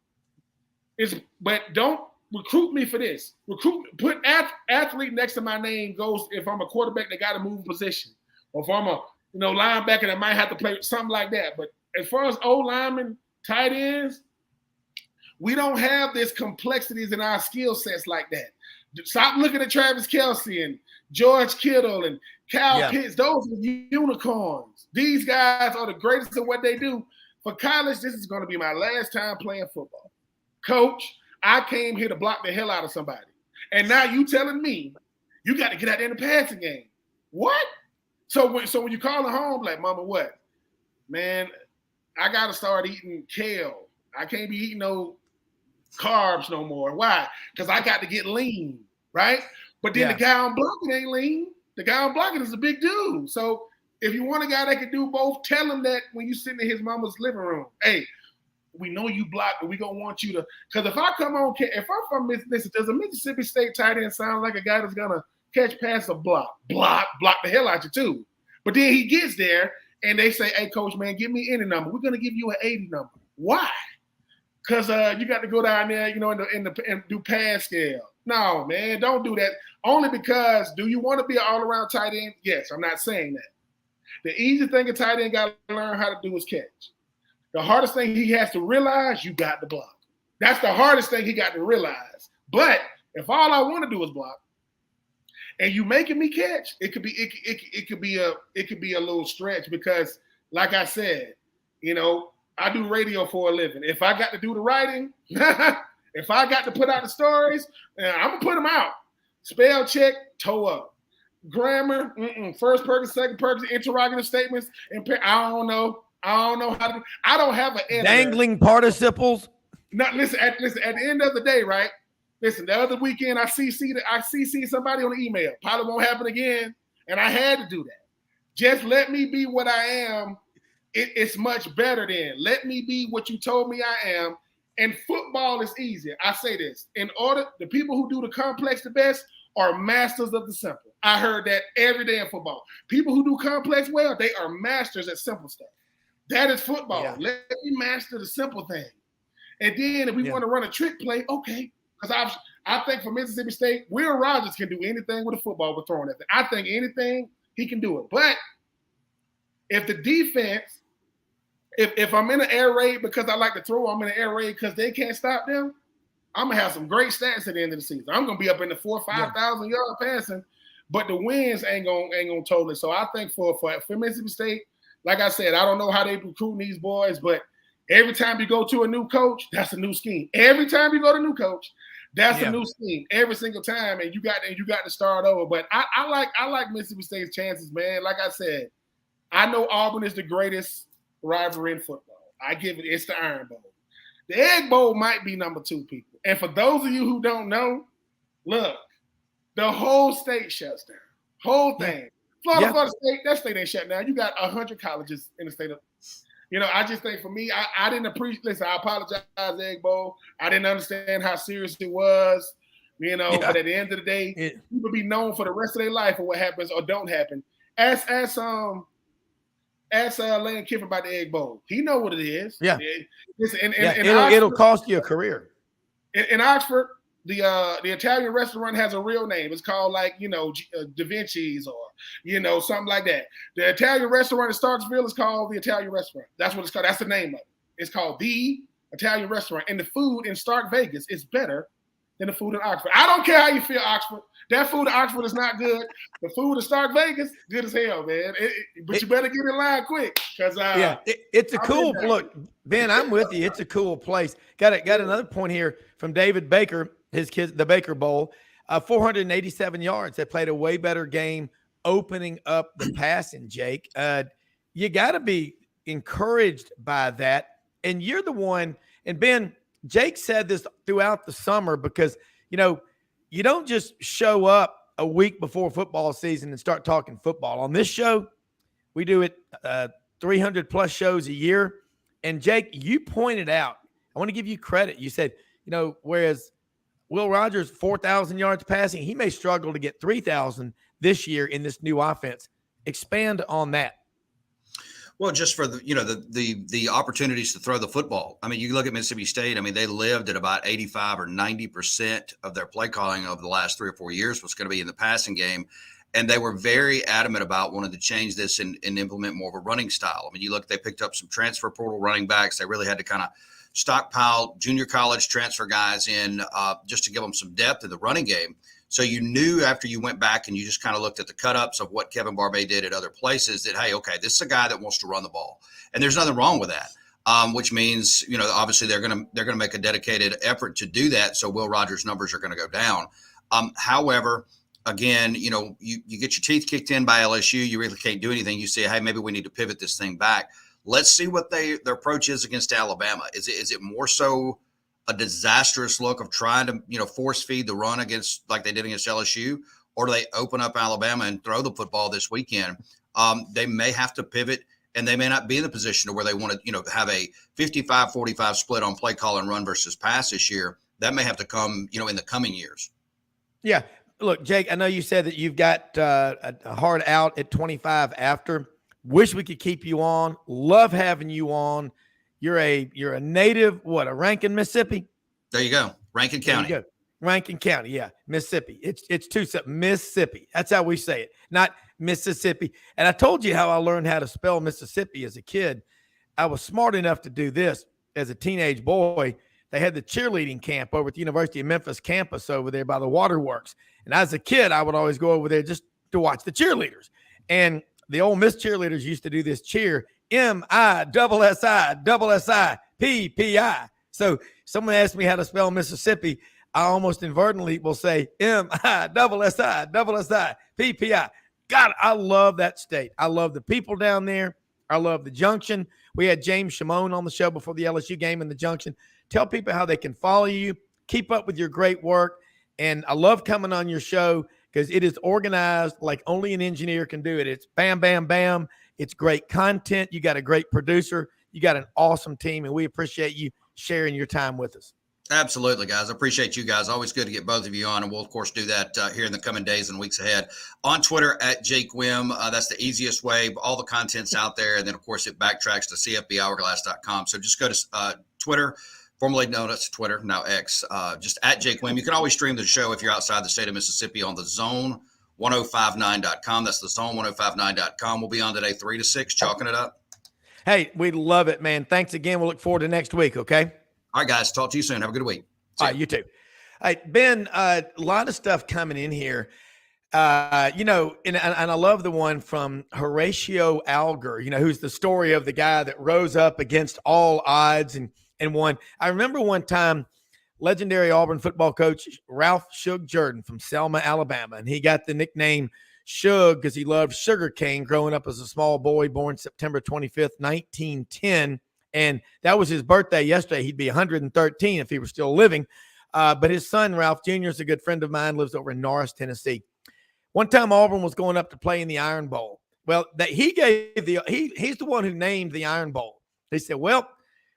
But don't recruit me for this. Put athlete next to my name goes if I'm a quarterback that got to move position, or if I'm a linebacker that might have to play something like that. But as far as old linemen, tight ends, we don't have this complexities in our skill sets like that. Stop looking at Travis Kelce and George Kittle and Kyle Pitts. Those are unicorns. These guys are the greatest at what they do. For college, this is going to be my last time playing football. Coach, I came here to block the hell out of somebody. And now you telling me you got to get out there in the passing game. What? So when you call it home, like, mama, what? Man, I got to start eating kale. I can't be eating no carbs no more. Why? Because I got to get lean, right? But then the guy on blocking ain't lean. The guy on blocking is a big dude. So if you want a guy that can do both, tell him that when you sitting in his mama's living room. Hey, we know you block, but we gonna want you to. Because if I come on, if I'm from Mississippi, does a Mississippi State tight end sound like a guy that's gonna catch, pass, or block the hell out you too? But then he gets there and they say, "Hey, coach, man, give me any number. We're gonna give you an 80 number. Why? Because you got to go down there, and do pass scale. No, man, don't do that. Only because, do you want to be an all-around tight end? Yes, I'm not saying that. The easy thing a tight end got to learn how to do is catch. The hardest thing he has to realize, you got to block. That's the hardest thing he got to realize. But if all I want to do is block, and you making me catch, it could be a little stretch because, like I said, you know, I do radio for a living. If I got to do the writing, if I got to put out the stories, I'm gonna put them out. Spell check, toe up. Grammar, first person, second person, interrogative statements, and I don't know how to. I don't have an editor. Dangling participles. No, listen. At the end of the day, right? Listen, the other weekend I CC somebody on the email. Probably won't happen again, and I had to do that. Just let me be what I am. It's much better than let me be what you told me I am. And football is easier. I say this. The people who do the complex the best are masters of the simple. I heard that every day in football. People who do complex well, they are masters at simple stuff. That is football. Yeah. Let me master the simple thing. And then if we want to run a trick play, okay. Because I think for Mississippi State, Will Rogers can do anything with a football we're throwing at them. I think anything, he can do it. But if the defense, if I'm in an air raid because I like to throw, I'm in an air raid because they can't stop them, I'm going to have some great stats at the end of the season. I'm going to be up in the 4,000 or 5,000 yard passing, but the wins ain't gonna total it. So I think for Mississippi State, like I said, I don't know how they recruiting these boys, but every time you go to a new coach, that's a new scheme. Every time you go to a new coach, that's a new scheme. Every single time, and you got to start over. But I like Mississippi State's chances, man. Like I said, I know Auburn is the greatest rivalry in football. I give it. It's the Iron Bowl. The Egg Bowl might be number 2, people. And for those of you who don't know, look, the whole state shuts down. Whole thing. Florida State, that state ain't shut down. You got 100 colleges in the state of. You know, I just think for me, I didn't appreciate. Listen, I apologize, Egg Bowl. I didn't understand how serious it was. You know, but at the end of the day, people be known for the rest of their life for what happens or don't happen. Ask Lane Kiffin about the Egg Bowl. He know what it is. Yeah. Listen, it'll cost you a career. In Oxford, the Italian restaurant has a real name. It's called Da Vinci's or something like that. The Italian restaurant in Starksville is called the Italian restaurant. That's what it's called. That's the name of it. It's called the Italian restaurant. And the food in Stark Vegas is better than the food in Oxford. I don't care how you feel, Oxford. That food in Oxford is not good. The food in Stark Vegas, good as hell, man. But you better get in line quick, because it's a cool look. Ben, I'm with you. It's a cool place. Got another point here from David Baker. His kids, the Baker Bowl, 487 yards. They played a way better game opening up the passing, Jake. You got to be encouraged by that. And you're the one, and Ben, Jake said this throughout the summer because, you don't just show up a week before football season and start talking football. On this show, we do it 300-plus shows a year. And, Jake, you pointed out, I want to give you credit. You said, whereas Will Rogers, 4,000 yards passing, he may struggle to get 3,000 this year in this new offense. Expand on that. Well, just for the opportunities to throw the football. I mean, you look at Mississippi State. I mean, they lived at about 85 or 90% of their play calling over the last 3 or 4 years was going to be in the passing game. And they were very adamant about wanting to change this and implement more of a running style. I mean, they picked up some transfer portal running backs. They really had to kind of stockpile junior college transfer guys in just to give them some depth in the running game. So you knew after you went back and you just kind of looked at the cut-ups of what Kevin Barbay did at other places that, hey, okay, this is a guy that wants to run the ball. And there's nothing wrong with that, which means, obviously they're going to make a dedicated effort to do that. So Will Rogers' numbers are going to go down. However, again, you get your teeth kicked in by LSU. You really can't do anything. You say, hey, maybe we need to pivot this thing back. Let's see what their approach is against Alabama. Is it more so a disastrous look of trying to, force feed the run against like they did against LSU, or do they open up Alabama and throw the football this weekend? They may have to pivot, and they may not be in the position to where they want to, have a 55-45 split on play call and run versus pass this year. That may have to come, in the coming years. Yeah. Look, Jake, I know you said that you've got a hard out at 25 after. Wish we could keep you on. Love having you on. You're a native, a Rankin, Mississippi? There you go. Rankin County. There you go. Rankin County, yeah, Mississippi. It's two something, Mississippi. That's how we say it, not Mississippi. And I told you how I learned how to spell Mississippi as a kid. I was smart enough to do this as a teenage boy they had the cheerleading camp over at the University of Memphis campus over there by the waterworks. And as a kid, I would always go over there just to watch the cheerleaders. And the Ole Miss cheerleaders used to do this cheer, MISSI, So someone asked me how to spell Mississippi. I almost inadvertently will say MISSI. God, I love that state. I love the people down there. I love the Junction. We had James Shimon on the show before the LSU game in the Junction. Tell people how they can follow you. Keep up with your great work. And I love coming on your show because it is organized like only an engineer can do it. It's bam, bam, bam. It's great content. You got a great producer. You got an awesome team, and we appreciate you sharing your time with us. Absolutely, guys. I appreciate you guys. Always good to get both of you on, and we'll, of course, do that here in the coming days and weeks ahead. On Twitter, at Jake Wim. That's the easiest way. All the content's out there, and then, of course, it backtracks to cfbhourglass.com. So just go to Twitter, formerly known as Twitter, now X, just at Jake Wim. You can always stream the show if you're outside the state of Mississippi on the zone1059.com. That's the zone1059.com. We'll be on today 3 to 6, chalking it up. Hey, we love it, man. Thanks again. We'll look forward to next week, okay? All right, guys. Talk to you soon. Have a good week. All right, you too. Hey, Ben, a lot of stuff coming in here. And I love the one from Horatio Alger, who's the story of the guy that rose up against all odds and won. I remember one time, legendary Auburn football coach Ralph Shug Jordan from Selma, Alabama, and he got the nickname Shug because he loved sugar cane growing up as a small boy born September 25th, 1910. And that was his birthday yesterday. He'd be 113 if he were still living. But his son, Ralph Jr., is a good friend of mine, lives over in Norris, Tennessee. One time Auburn was going up to play in the Iron Bowl. Well, he's the one who named the Iron Bowl. They said, well,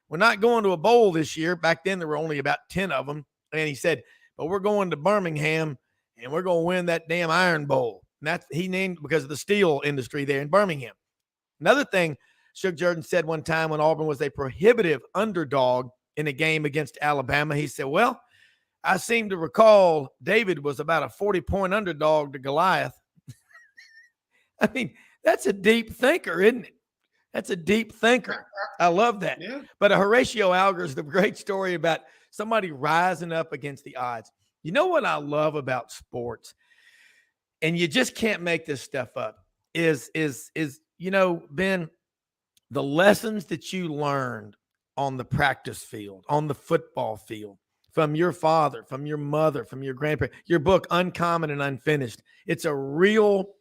we're not going to a bowl this year. Back then, there were only about 10 of them. And he said, but we're going to Birmingham, and we're going to win that damn Iron Bowl. And he named because of the steel industry there in Birmingham. Another thing Shug Jordan said one time when Auburn was a prohibitive underdog in a game against Alabama, he said, well, I seem to recall David was about a 40-point underdog to Goliath. I mean, that's a deep thinker, isn't it? That's a deep thinker. I love that. Yeah. But Horatio Alger is the great story about somebody rising up against the odds. You know what I love about sports? And you just can't make this stuff up is Ben, the lessons that you learned on the practice field, on the football field, from your father, from your mother, from your grandparents, your book, Uncommon and Unfinished. It's a real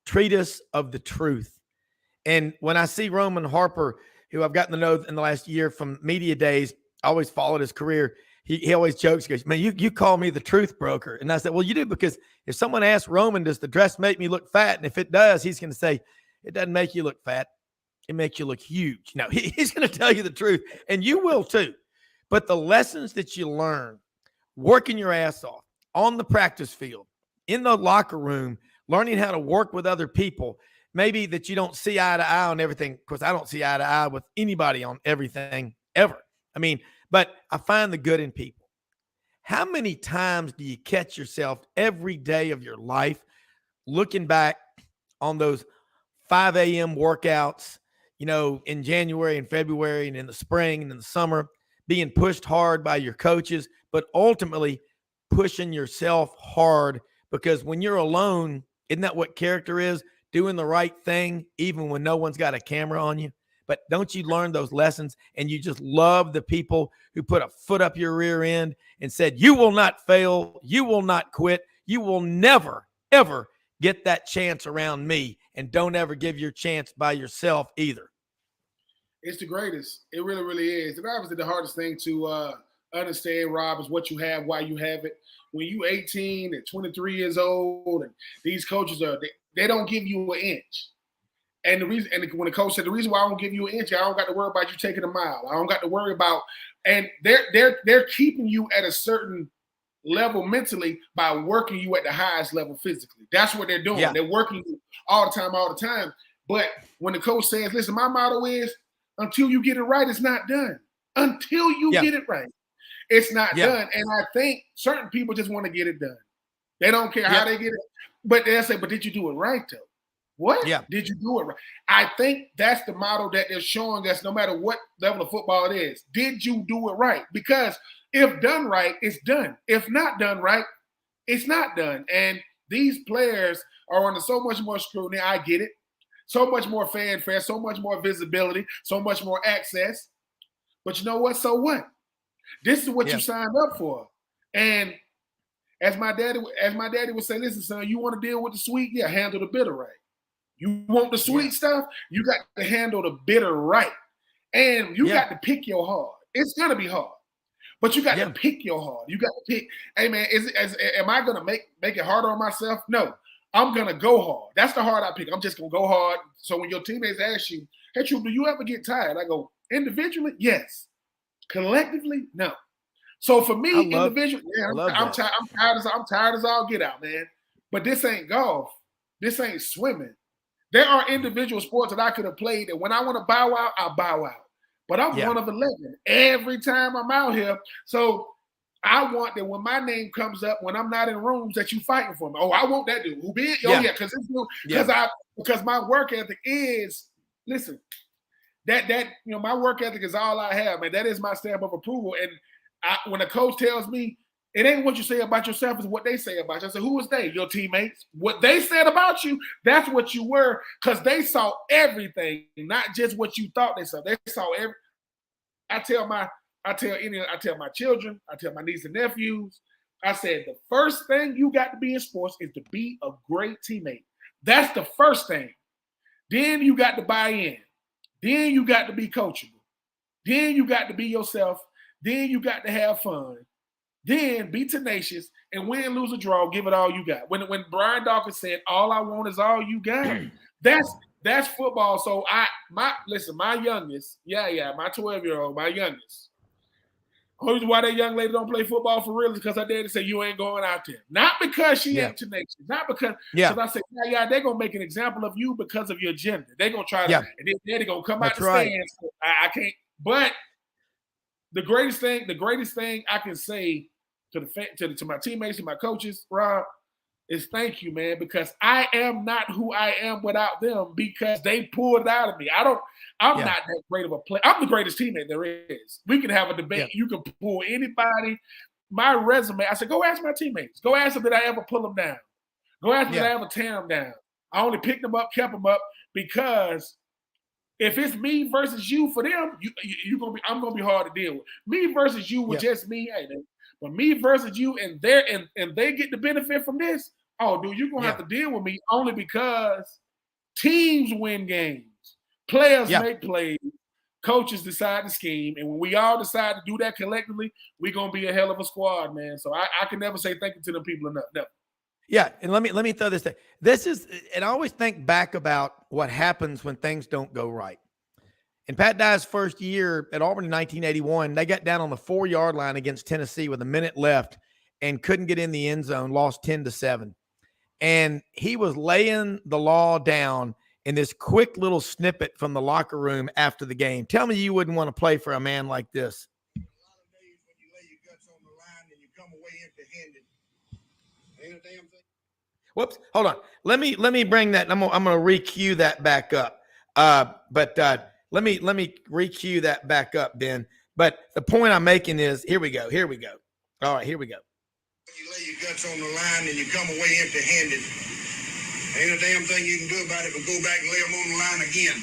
treatise of the truth. And when I see Roman Harper, who I've gotten to know in the last year from media days, I always followed his career. He always jokes, he goes, man, you call me the truth broker. And I said, well, you do, because if someone asks Roman, does the dress make me look fat? And if it does, he's going to say, it doesn't make you look fat. It makes you look huge. No, he's going to tell you the truth, and you will too. But the lessons that you learn working your ass off on the practice field, in the locker room, learning how to work with other people, maybe that you don't see eye to eye on everything, because I don't see eye to eye with anybody on everything ever. I mean, but I find the good in people. How many times do you catch yourself every day of your life looking back on those 5 a.m. workouts, in January and February and in the spring and in the summer, being pushed hard by your coaches, but ultimately pushing yourself hard, because when you're alone, isn't that what character is? Doing the right thing, even when no one's got a camera on you. But don't you learn those lessons, and you just love the people who put a foot up your rear end and said, you will not fail. You will not quit. You will never, ever get that chance around me, and don't ever give your chance by yourself either. It's the greatest. It really, really is. And obviously the hardest thing to understand, Rob, is what you have, why you have it. When you 18 and 23 years old, and these coaches they don't give you an inch. And the reason, and when the coach said, the reason why I don't give you an inch, I don't got to worry about you taking a mile. I don't got to worry about, and they're keeping you at a certain level mentally by working you at the highest level physically. That's what they're doing. Yeah. They're working you all the time. But when the coach says, listen, my motto is, until you get it right, it's not done. Until you get it right, it's not done. And I think certain people just want to get it done. They don't care how they get it. But they'll say, but did you do it right, though? What? Yeah. Did you do it right? I think that's the model that they're showing us, no matter what level of football it is. Did you do it right? Because If done right, it's done. If not done right, it's not done. And these players are under so much more scrutiny. I get it. So much more fanfare, so much more visibility, so much more access. But you know what? So what? This is what you signed up for. And as my daddy would say, listen, son, you want to deal with the sweet? Yeah, handle the bitter right. You want the sweet stuff? You got to handle the bitter right. And you got to pick your hard. It's gonna be hard. But you got to pick your hard. You got to pick, hey man, am I gonna make it harder on myself? No. I'm gonna go hard. That's the hard I pick. I'm just gonna go hard. So when your teammates ask you, hey Troupe, do you ever get tired? I go, individually, yes. Collectively, no. So for me, individually, I'm tired as all get out, man. But this ain't golf. This ain't swimming. There are individual sports that I could have played that when I want to bow out, I'll bow out. But I'm one of 11 every time I'm out here. So I want that when my name comes up, when I'm not in rooms, that you fighting for me. Oh, I want that dude. Who be it? Oh, because my work ethic is, listen, that my work ethic is all I have, man. That is my stamp of approval. And when a coach tells me, it ain't what you say about yourself, it's what they say about you. I said, who was they? Your teammates. What they said about you, that's what you were, because they saw everything, not just what you thought they saw. They saw every. I tell my children, I tell my nieces and nephews, I said, the first thing you got to be in sports is to be a great teammate. That's the first thing. Then you got to buy in. Then you got to be coachable. Then you got to be yourself. Then you got to have fun. Then be tenacious and win, lose, or draw, give it all you got. When Brian Dawkins said, all I want is all you got, that's football. So my youngest, my 12-year-old, my youngest. Only reason why that young lady don't play football for real is because her daddy said you ain't going out there. Not because she ain't tenacious. Not because I said, they're gonna make an example of you because of your gender. They're gonna try to, and then daddy gonna come out the stands. I can't. But the greatest thing I can say to my teammates and my coaches, Rob, is thank you, man, because I am not who I am without them because they pulled it out of me. I'm not that great of a player. I'm the greatest teammate there is. We can have a debate. Yeah. You can pull anybody. My resume, I said, go ask my teammates. Go ask them, did I ever pull them down? Go ask them, did I ever tear them down? I only picked them up, kept them up, because if it's me versus you for them, I'm gonna be hard to deal with. Me versus you with just me, hey man. But me versus you and they get the benefit from this, oh dude, you're gonna have to deal with me only because teams win games, players make plays, coaches decide to scheme, and when we all decide to do that collectively, we're gonna be a hell of a squad, man. So I can never say thank you to them people enough. Never. Yeah, and let me throw this thing. And I always think back about what happens when things don't go right. In Pat Dye's first year at Auburn in 1981, they got down on the 4-yard line against Tennessee with a minute left and couldn't get in the end zone, lost 10-7. And he was laying the law down in this quick little snippet from the locker room after the game. Tell me you wouldn't want to play for a man like this. A lot of days when you lay your guts on the line and you come away empty-handed. Ain't a damn thing. Whoops, hold on. Let me bring that. I'm gonna re-cue that back up. Let me re-cue that back up, Ben. But the point I'm making is, here we go. All right, here we go. When you lay your guts on the line and you come away empty-handed, ain't a damn thing you can do about it but go back and lay them on the line again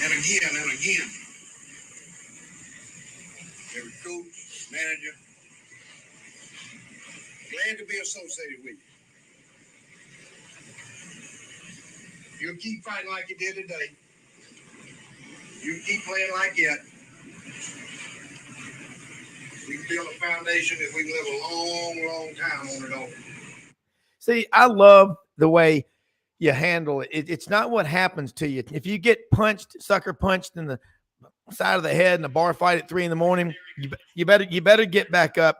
and again and again. Every coach, manager, glad to be associated with you. You'll keep fighting like you did today. You keep playing like that. We can build a foundation that we can live a long, long time on it all. See, I love the way you handle it. It's not what happens to you. If you get sucker punched in the side of the head in a bar fight at 3 a.m, you better get back up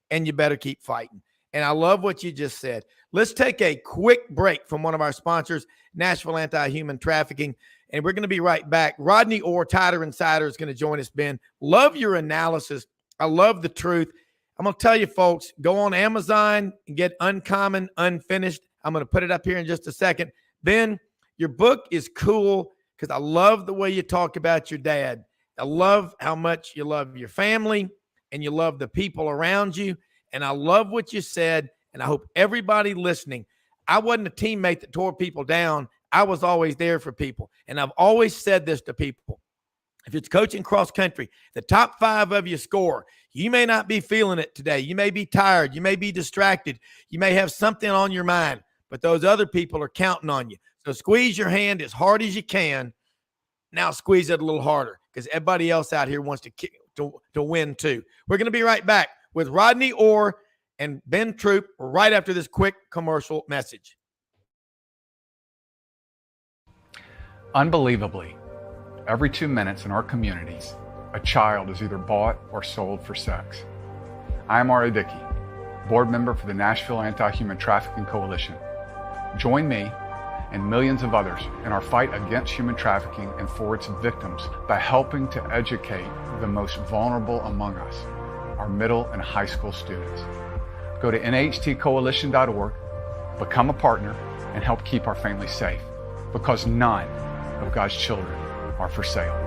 and you better keep fighting. And I love what you just said. Let's take a quick break from one of our sponsors, Nashville Anti-Human Trafficking, and we're going to be right back. Rodney Orr, Tighter Insider, is going to join us, Ben. Love your analysis. I love the truth. I'm going to tell you, folks, go on Amazon and get Uncommon Unfinished. I'm going to put it up here in just a second. Ben, your book is cool because I love the way you talk about your dad. I love how much you love your family. and you love the people around you. And I love what you said, and I hope everybody listening, I wasn't a teammate that tore people down. I was always there for people. And I've always said this to people. If it's coaching cross country, the top 5 of you score. You may not be feeling it today. You may be tired. You may be distracted. You may have something on your mind, but those other people are counting on you. So squeeze your hand as hard as you can. Now squeeze it a little harder because everybody else out here wants to win too. We're going to be right back with Rodney Orr and Ben Troupe right after this quick commercial message. Unbelievably, every 2 minutes in our communities, a child is either bought or sold for sex. I am R.A. Dickey, board member for the Nashville Anti-Human Trafficking Coalition. Join me and millions of others in our fight against human trafficking and for its victims by helping to educate the most vulnerable among us, our middle and high school students. Go to nhtcoalition.org, become a partner, and help keep our families safe, because none of God's children are for sale.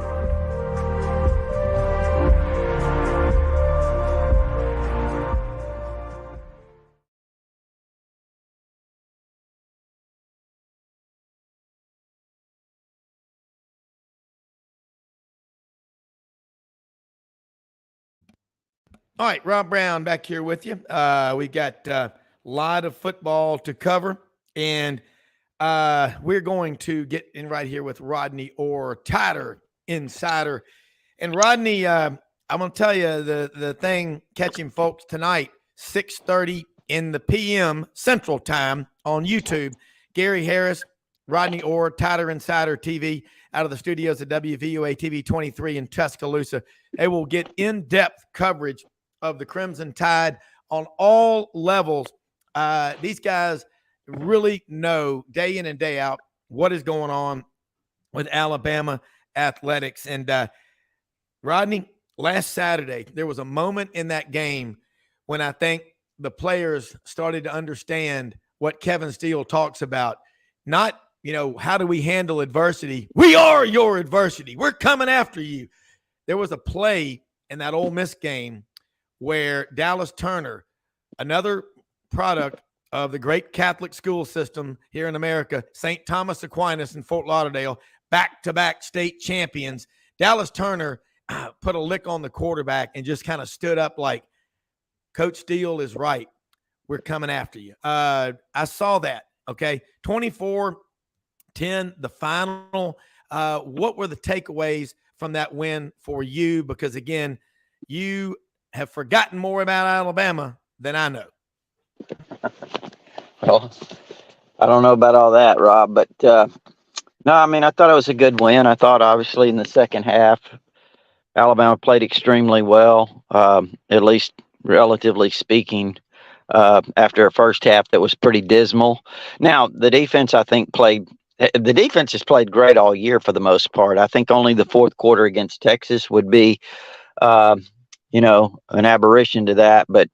All right, Rob Browne back here with you. We got a lot of football to cover, and we're going to get in right here with Rodney Orr, Tighter Insider. And Rodney, I'm going to tell you the thing catching folks tonight, 6:30 in the p.m. Central Time on YouTube. Gary Harris, Rodney Orr, Tighter Insider TV out of the studios at WVUA TV 23 in Tuscaloosa. They will get in-depth coverage of the Crimson Tide on all levels. These guys really know day in and day out what is going on with Alabama athletics. And Rodney, last Saturday, there was a moment in that game when I think the players started to understand what Kevin Steele talks about. Not, how do we handle adversity? We are your adversity. We're coming after you. There was a play in that Ole Miss game where Dallas Turner, another product of the great Catholic school system here in America, St. Thomas Aquinas in Fort Lauderdale, back-to-back state champions. Dallas Turner put a lick on the quarterback and just kind of stood up like, Coach Steele is right. We're coming after you. I saw that, okay? 24-10, the final. What were the takeaways from that win for you? Because, again, you have forgotten more about Alabama than I know. Well, I don't know about all that, Rob, but no, I thought it was a good win. I thought obviously in the second half, Alabama played extremely well, at least relatively speaking, after a first half that was pretty dismal. Now, the defense, I think, the defense has played great all year for the most part. I think only the fourth quarter against Texas would be an aberration to that, but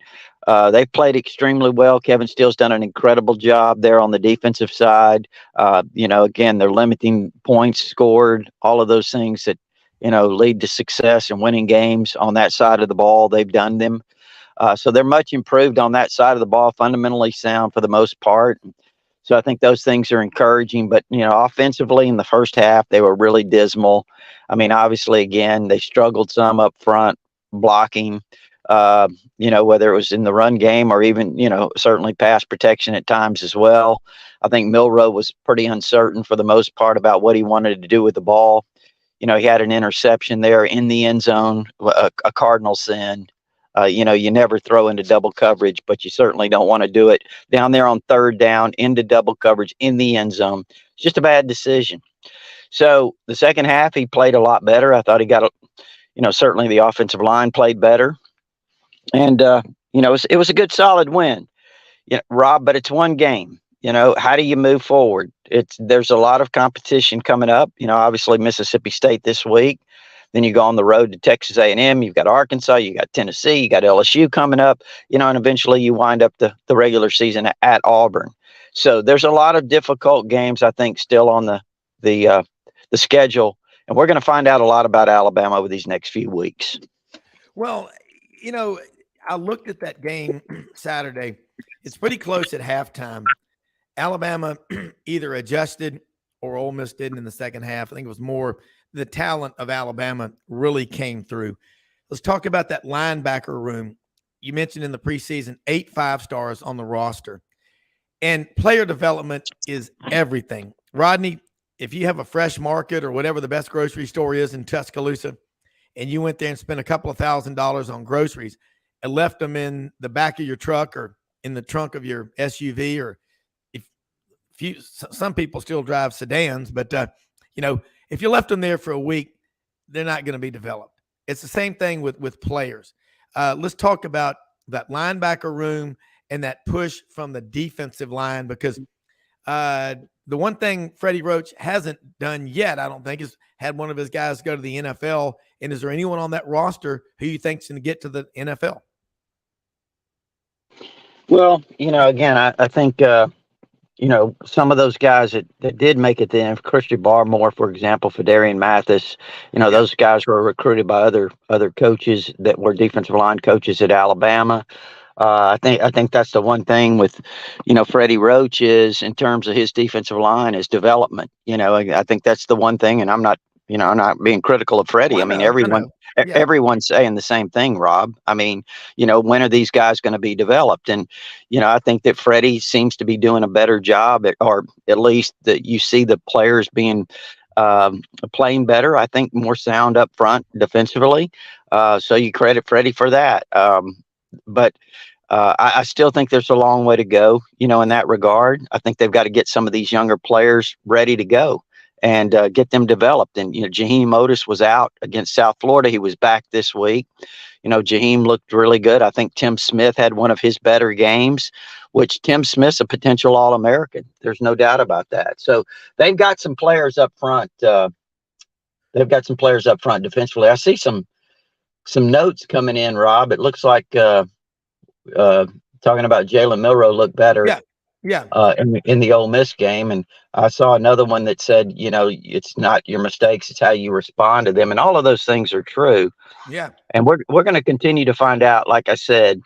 they've played extremely well. Kevin Steele's done an incredible job there on the defensive side. Again, they're limiting points scored, all of those things that, lead to success and winning games on that side of the ball. They've done them. So they're much improved on that side of the ball, fundamentally sound for the most part. So I think those things are encouraging, but, offensively in the first half, they were really dismal. Obviously, again, they struggled some up front, blocking, whether it was in the run game or even, certainly pass protection at times as well. I think Milroe was pretty uncertain for the most part about what he wanted to do with the ball. He had an interception there in the end zone, a cardinal sin. You never throw into double coverage, but you certainly don't want to do it down there on third down into double coverage in the end zone. It's just a bad decision. So the second half, he played a lot better. I thought he got certainly the offensive line played better. And, it was a good, solid win, Rob, but it's one game. How do you move forward? There's a lot of competition coming up, obviously Mississippi State this week. Then you go on the road to Texas A&M. You've got Arkansas, you got Tennessee, you got LSU coming up, and eventually you wind up the regular season at Auburn. So there's a lot of difficult games, I think, still on the schedule. And we're going to find out a lot about Alabama over these next few weeks. Well, you know, I looked at that game Saturday. It's pretty close at halftime. Alabama either adjusted or Ole Miss didn't in the second half. I think it was more the talent of Alabama really came through. Let's talk about that linebacker room. You mentioned in the preseason 8 5-stars on the roster. And player development is everything. Rodney, if you have a Fresh Market or whatever the best grocery store is in Tuscaloosa, and you went there and spent a couple of $1,000s on groceries and left them in the back of your truck or in the trunk of your SUV, or some people still drive sedans, but if you left them there for a week, they're not going to be developed. It's the same thing with players. Let's talk about that linebacker room and that push from the defensive line, because the one thing Freddie Roach hasn't done yet, I don't think, is had one of his guys go to the NFL. And is there anyone on that roster who you think's going to get to the NFL? Well, again, I think some of those guys that did make it then, Christian Barmore, for example, Fedarian Mathis, those guys were recruited by other coaches that were defensive line coaches at Alabama. I think that's the one thing with, Freddie Roach is, in terms of his defensive line, is development. I think that's the one thing, and I'm not being critical of Freddie. Everyone's saying the same thing, Rob. I mean, when are these guys going to be developed? And, I think that Freddie seems to be doing a better job, or at least that you see the players being playing better. I think more sound up front defensively. So you credit Freddie for that. But I still think there's a long way to go, in that regard. I think they've got to get some of these younger players ready to go and get them developed. And, Jaheim Otis was out against South Florida. He was back this week. Jaheim looked really good. I think Tim Smith had one of his better games, which Tim Smith's a potential All-American. There's no doubt about that. So they've got some players up front. Defensively. I see some notes coming in, Rob. It looks like talking about Jalen Milroe looked better. Yeah. In the Ole Miss game. And I saw another one that said, it's not your mistakes, it's how you respond to them. And all of those things are true. Yeah. And we're going to continue to find out, like I said,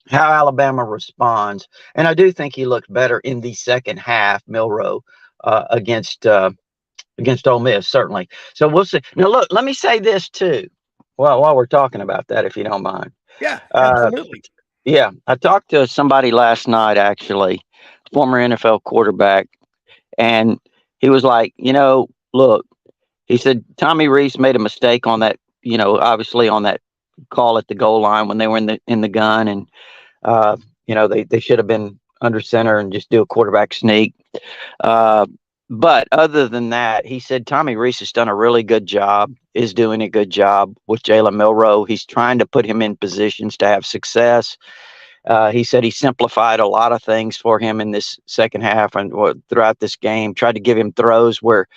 how Alabama responds. And I do think he looked better in the second half, Milroe, against Ole Miss, certainly. So we'll see. Now, look, let me say this too. Well, while we're talking about that, if you don't mind. Yeah, absolutely. Yeah, I talked to somebody last night, actually, former NFL quarterback, and he was like, look, he said, Tommy Rees made a mistake on that, obviously on that call at the goal line when they were in the gun, and, they should have been under center and just do a quarterback sneak. But other than that, he said Tommy Rees has done a really good job, is doing a good job with Jalen Milroe. He's trying to put him in positions to have success. He said he simplified a lot of things for him in this second half and throughout this game, tried to give him throws where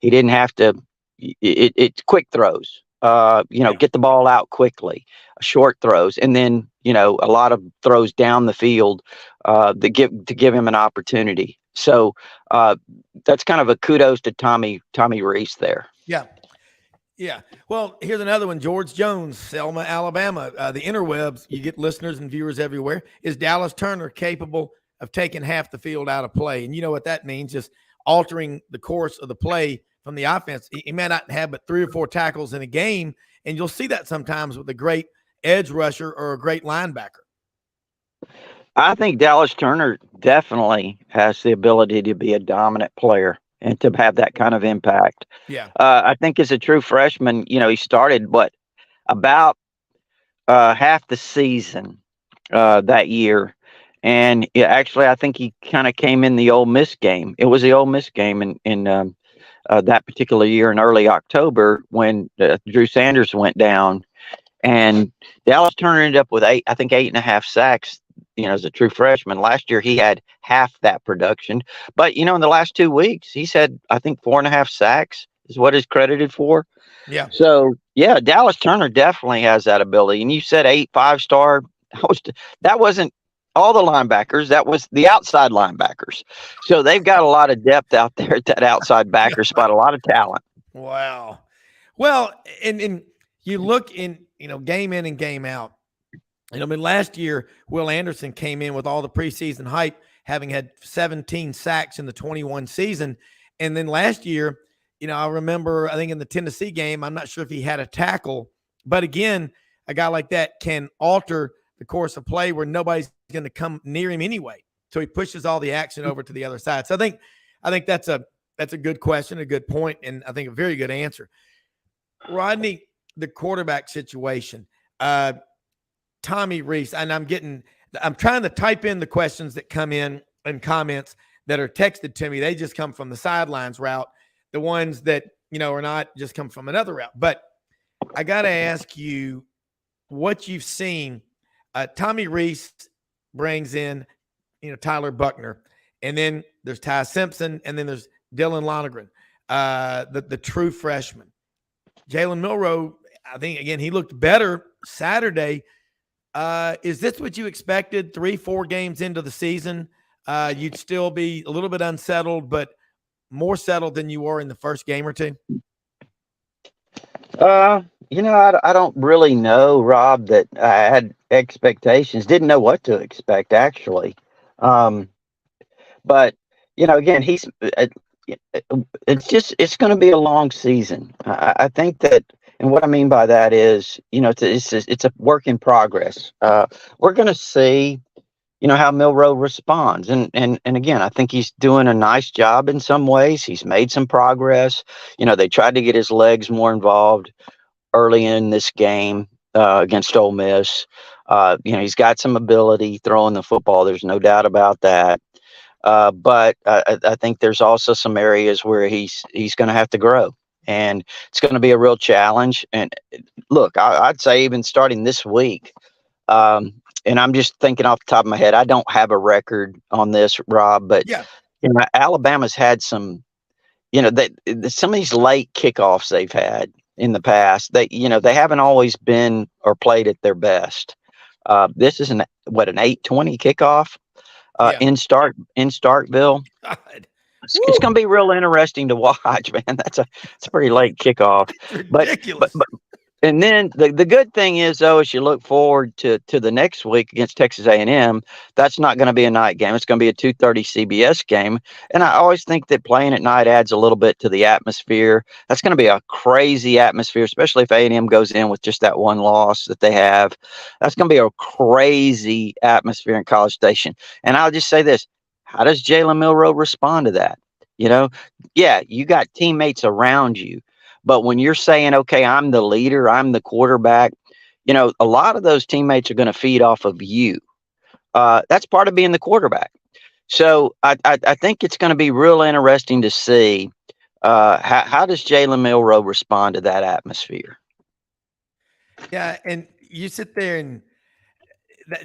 he didn't have to. It's quick throws, get the ball out quickly, short throws, and then, a lot of throws down the field to give him an opportunity. So that's kind of a kudos to Tommy Rees there. Yeah. Well, here's another one. George Jones, Selma, Alabama. The interwebs, you get listeners and viewers everywhere. Is Dallas Turner capable of taking half the field out of play? And you know what that means, just altering the course of the play from the offense. He may not have but 3 or 4 tackles in a game, and you'll see that sometimes with a great edge rusher or a great linebacker. I think Dallas Turner definitely has the ability to be a dominant player and to have that kind of impact. Yeah. I think as a true freshman, he started about half the season that year. And actually, I think he kind of came in the Ole Miss game. It was the Ole Miss game in that particular year in early October when Drew Sanders went down. And Dallas Turner ended up with 8.5 sacks, as a true freshman. Last year, he had half that production. But, in the last 2 weeks, he's had, I think, 4.5 sacks is what he's credited for. Yeah. So, yeah, Dallas Turner definitely has that ability. And you said 8 5-star. That wasn't all the linebackers. That was the outside linebackers. So they've got a lot of depth out there at that outside backer spot, a lot of talent. Wow. Well, and you look in, game in and game out, And I mean, last year, Will Anderson came in with all the preseason hype, having had 17 sacks in the 21 season. And then last year, I remember, I think in the Tennessee game, I'm not sure if he had a tackle, but again, a guy like that can alter the course of play where nobody's going to come near him anyway. So he pushes all the action over to the other side. So I think that's a good question, a good point, and I think a very good answer. Rodney, the quarterback situation, Tommy Reese, and I'm trying to type in the questions that come in and comments that are texted to me. They just come from the sidelines route. The ones that, are not just come from another route. But I got to ask you what you've seen. Tommy Reese brings in, Tyler Buckner, and then there's Ty Simpson, and then there's Dylan Lonergan, the true freshman. Jalen Milroe, I think, again, he looked better Saturday. Is this what you expected 3-4 games into the season? You'd still be a little bit unsettled, but more settled than you were in the first game or two? I don't really know, Rob, that I had expectations. Didn't know what to expect, actually. But, again, it's going to be a long season. I think that, and what I mean by that is, it's a work in progress. We're going to see, how Milroe responds. And again, I think he's doing a nice job in some ways. He's made some progress. They tried to get his legs more involved early in this game against Ole Miss. He's got some ability throwing the football. There's no doubt about that. But I think there's also some areas where he's going to have to grow, and it's going to be a real challenge. And look, I'd say even starting this week, and I'm just thinking off the top of my head, I don't have a record on this, Rob, but yeah, Alabama's had some, some of these late kickoffs they've had in the past. They haven't always been or played at their best. This is an 8:20 kickoff. In Starkville. God. It's going to be real interesting to watch, man. It's a pretty late kickoff. Ridiculous. But and then the good thing is, though, as you look forward to the next week against Texas A&M, that's not going to be a night game. It's going to be a 2:30 CBS game. And I always think that playing at night adds a little bit to the atmosphere. That's going to be a crazy atmosphere, especially if A&M goes in with just that one loss that they have. That's going to be a crazy atmosphere in College Station. And I'll just say this. How does Jalen Milroe respond to that? Yeah, you got teammates around you. But when you're saying, okay, I'm the leader, I'm the quarterback, a lot of those teammates are going to feed off of you. That's part of being the quarterback. So I think it's going to be real interesting to see how does Jalen Milroe respond to that atmosphere. Yeah, and you sit there and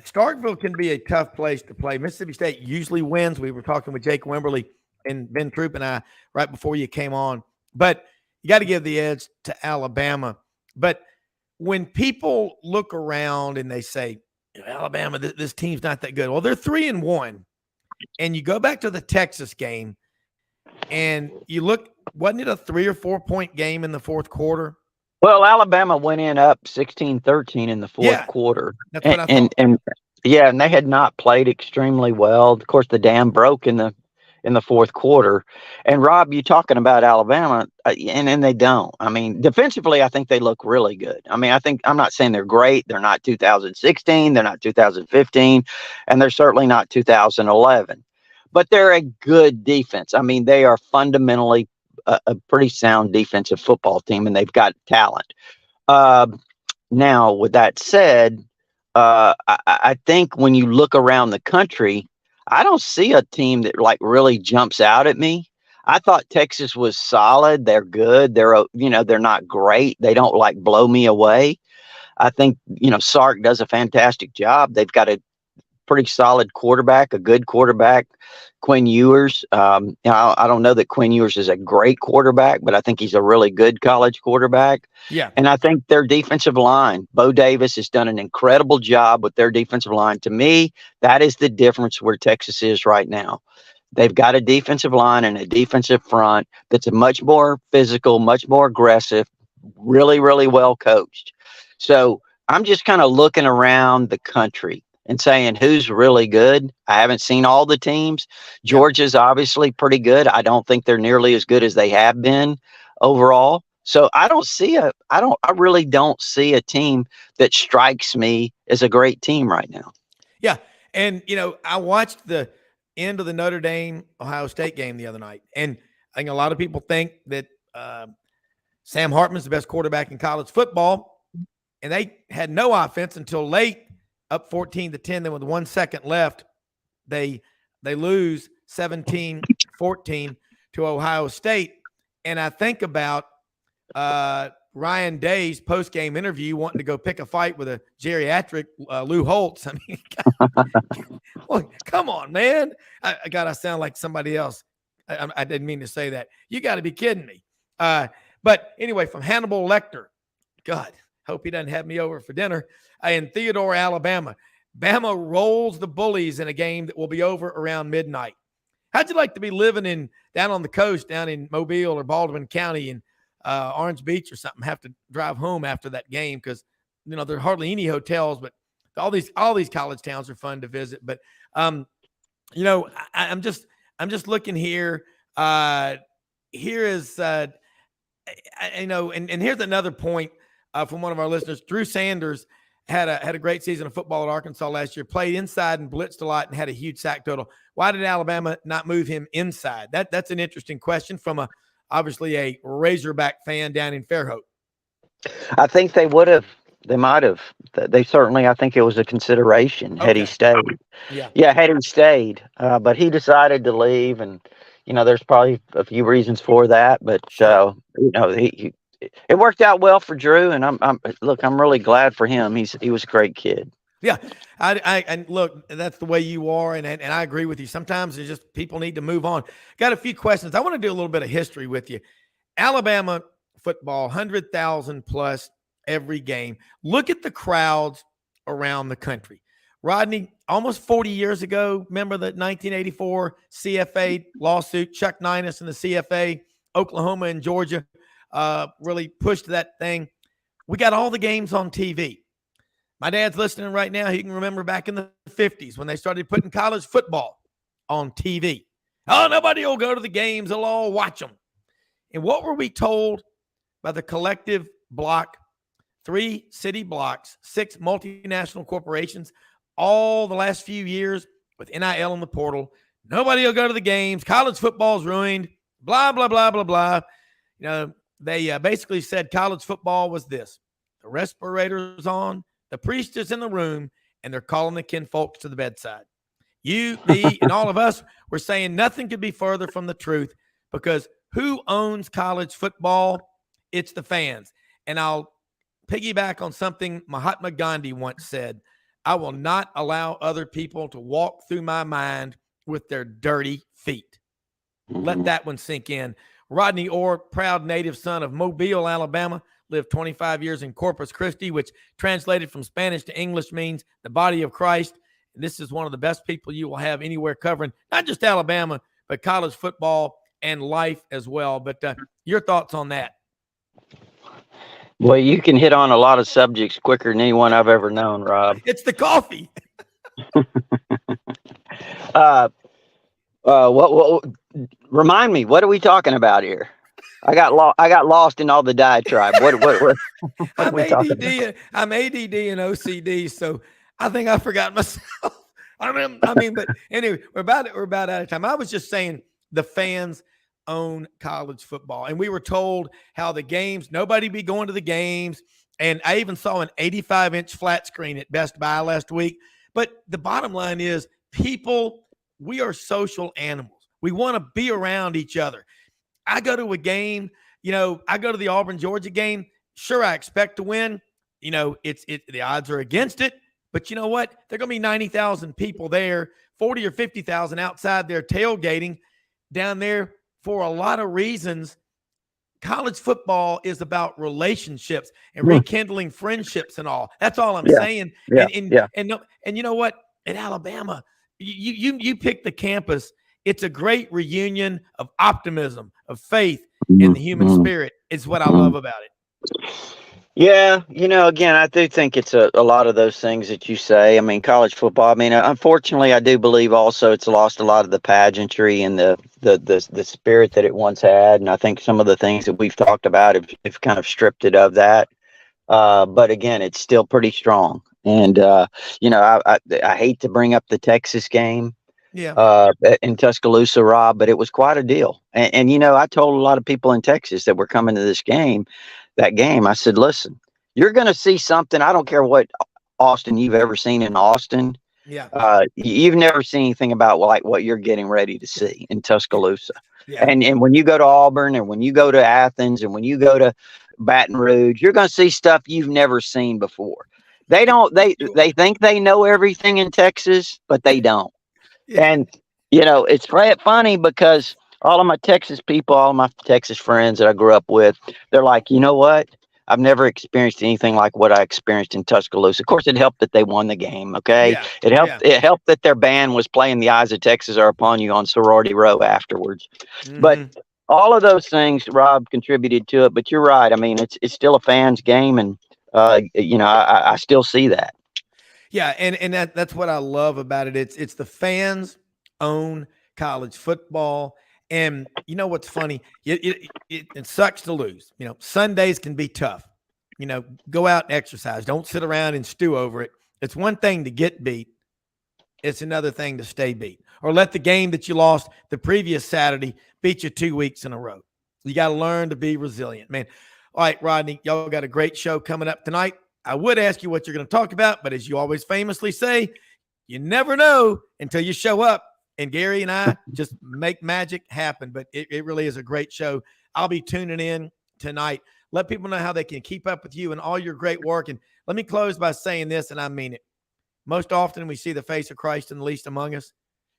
Starkville can be a tough place to play. Mississippi State usually wins. We were talking with Jake Wimberly and Ben Troupe and I right before you came on. But you got to give the edge to Alabama. But when people look around and they say, Alabama, this team's not that good. Well, they're 3-1. And you go back to the Texas game and you look, wasn't it a 3 or 4 point game in the fourth quarter? Well, Alabama went in up 16-13 in the fourth quarter. That's what I thought. And they had not played extremely well. Of course, the dam broke in the fourth quarter. And Rob, you talking about Alabama, and they don't. I mean, defensively, I think they look really good. I mean, I'm not saying they're great. They're not 2016. They're not 2015. And they're certainly not 2011. But they're a good defense. I mean, they are fundamentally a pretty sound defensive football team, and they've got talent. Now, with that said, I think when you look around the country, I don't see a team that really jumps out at me. I thought Texas was solid. They're good. They're not great. They don't blow me away. I think, Sark does a fantastic job. They've got a pretty solid quarterback, a good quarterback, Quinn Ewers. I don't know that Quinn Ewers is a great quarterback, but I think he's a really good college quarterback. Yeah. And I think their defensive line, Bo Davis has done an incredible job with their defensive line. To me, that is the difference where Texas is right now. They've got a defensive line and a defensive front that's a much more physical, much more aggressive, really, really well coached. So I'm just kind of looking around the country and saying who's really good. I haven't seen all the teams. Georgia's obviously pretty good. I don't think they're nearly as good as they have been overall. So I really don't see a team that strikes me as a great team right now. Yeah. And, I watched the end of the Notre Dame Ohio State game the other night. And I think a lot of people think that Sam Hartman's the best quarterback in college football. And they had no offense until late, up 14-10. Then with 1 second left, they lose 17-14 to Ohio State. And I think about Ryan Day's post-game interview wanting to go pick a fight with a geriatric Lou Holtz. I mean, look, come on, man. I sound like somebody else. I didn't mean to say that. You got to be kidding me. But anyway, from Hannibal Lecter, God, hope he doesn't have me over for dinner, in Theodore, Alabama. Bama rolls the Bullies in a game that will be over around midnight. How'd you like to be living down on the coast, down in Mobile or Baldwin County in Orange Beach or something, have to drive home after that game because, there are hardly any hotels, but all these college towns are fun to visit. But, I'm just looking here. Here is, and here's another point from one of our listeners. Drew Sanders had a great season of football at Arkansas last year, played inside and blitzed a lot and had a huge sack total. Why did Alabama not move him inside? That's an interesting question from obviously a Razorback fan down in Fairhope. I think they would have. They might have. They certainly, I think it was a consideration had he stayed. Yeah, had he stayed. But he decided to leave, and there's probably a few reasons for that. But it worked out well for Drew, and I'm really glad for him. He was a great kid. Yeah, and look, that's the way you are, and I agree with you. Sometimes it's just people need to move on. Got a few questions. I want to do a little bit of history with you. Alabama football, 100,000 plus every game. Look at the crowds around the country. Rodney, almost 40 years ago, remember the 1984 CFA lawsuit, Chuck Ninus and the CFA, Oklahoma and Georgia really pushed that thing. We got all the games on TV. My dad's listening right now. He can remember back in the 50s when they started putting college football on TV. Oh, nobody will go to the games. They'll all watch them. And what were we told by the collective block? 3 city blocks, 6 multinational corporations, all the last few years with NIL in the portal. Nobody will go to the games. College football's ruined. Blah, blah, blah, blah, blah. They basically said college football was this. The respirator's on, the priest is in the room, and they're calling the kinfolks to the bedside. You, me, and all of us were saying nothing could be further from the truth because who owns college football? It's the fans. And I'll piggyback on something Mahatma Gandhi once said. I will not allow other people to walk through my mind with their dirty feet. Let that one sink in. Rodney Orr, proud native son of Mobile, Alabama, lived 25 years in Corpus Christi, which translated from Spanish to English means the body of Christ. And this is one of the best people you will have anywhere covering, not just Alabama, but college football and life as well. But your thoughts on that? Well, you can hit on a lot of subjects quicker than anyone I've ever known, Rob. It's the coffee. What remind me, what are we talking about here? I got lost in all the diatribe. What I'm ADD. I'm ADD and OCD, so I think I forgot myself. I mean, but anyway, we're about out of time. I was just saying the fans own college football, and we were told how the games, nobody be going to the games, and I even saw an 85-inch flat screen at Best Buy last week. But the bottom line is, people, we are social animals. We want to be around each other. I go to a game, I go to the Auburn, Georgia game. Sure, I expect to win. The odds are against it. But you know what? There are going to be 90,000 people there, 40 or 50,000 outside there tailgating down there for a lot of reasons. College football is about relationships and rekindling friendships and all. That's all I'm saying. And you know what? At Alabama, you pick the campus. It's a great reunion of optimism, of faith, and the human spirit is what I love about it. Yeah, again, I do think it's a lot of those things that you say. I mean, college football. I mean, unfortunately, I do believe also it's lost a lot of the pageantry and the spirit that it once had. And I think some of the things that we've talked about have kind of stripped it of that. But again, it's still pretty strong. And I hate to bring up the Texas game Yeah. in Tuscaloosa, Rob, but it was quite a deal. And I told a lot of people in Texas that were coming to that game, I said, listen, you're going to see something. I don't care what Austin you've ever seen in Austin. Yeah. You've never seen anything about like what you're getting ready to see in Tuscaloosa. Yeah. And when you go to Auburn and when you go to Athens and when you go to Baton Rouge, you're going to see stuff you've never seen before. They think they know everything in Texas, but they don't. Yeah. And, it's funny because all of my Texas people, all of my Texas friends that I grew up with, they're like, you know what? I've never experienced anything like what I experienced in Tuscaloosa. Of course, it helped that they won the game. Okay. Yeah. It helped. Yeah. It helped that their band was playing The Eyes of Texas Are Upon You on Sorority Row afterwards. Mm-hmm. But all of those things, Rob, contributed to it. But you're right. I mean, it's still a fan's game. And, I still see that. Yeah. And that's what I love about it. It's the fans own college football. And you know what's funny? It sucks to lose. Sundays can be tough. Go out and exercise. Don't sit around and stew over it. It's one thing to get beat. It's another thing to stay beat. Or let the game that you lost the previous Saturday beat you 2 weeks in a row. You got to learn to be resilient, man. All right, Rodney, y'all got a great show coming up tonight. I would ask you what you're going to talk about, but as you always famously say, you never know until you show up. And Gary and I just make magic happen. But it really is a great show. I'll be tuning in tonight. Let people know how they can keep up with you and all your great work. And let me close by saying this, and I mean it. Most often we see the face of Christ in the least among us.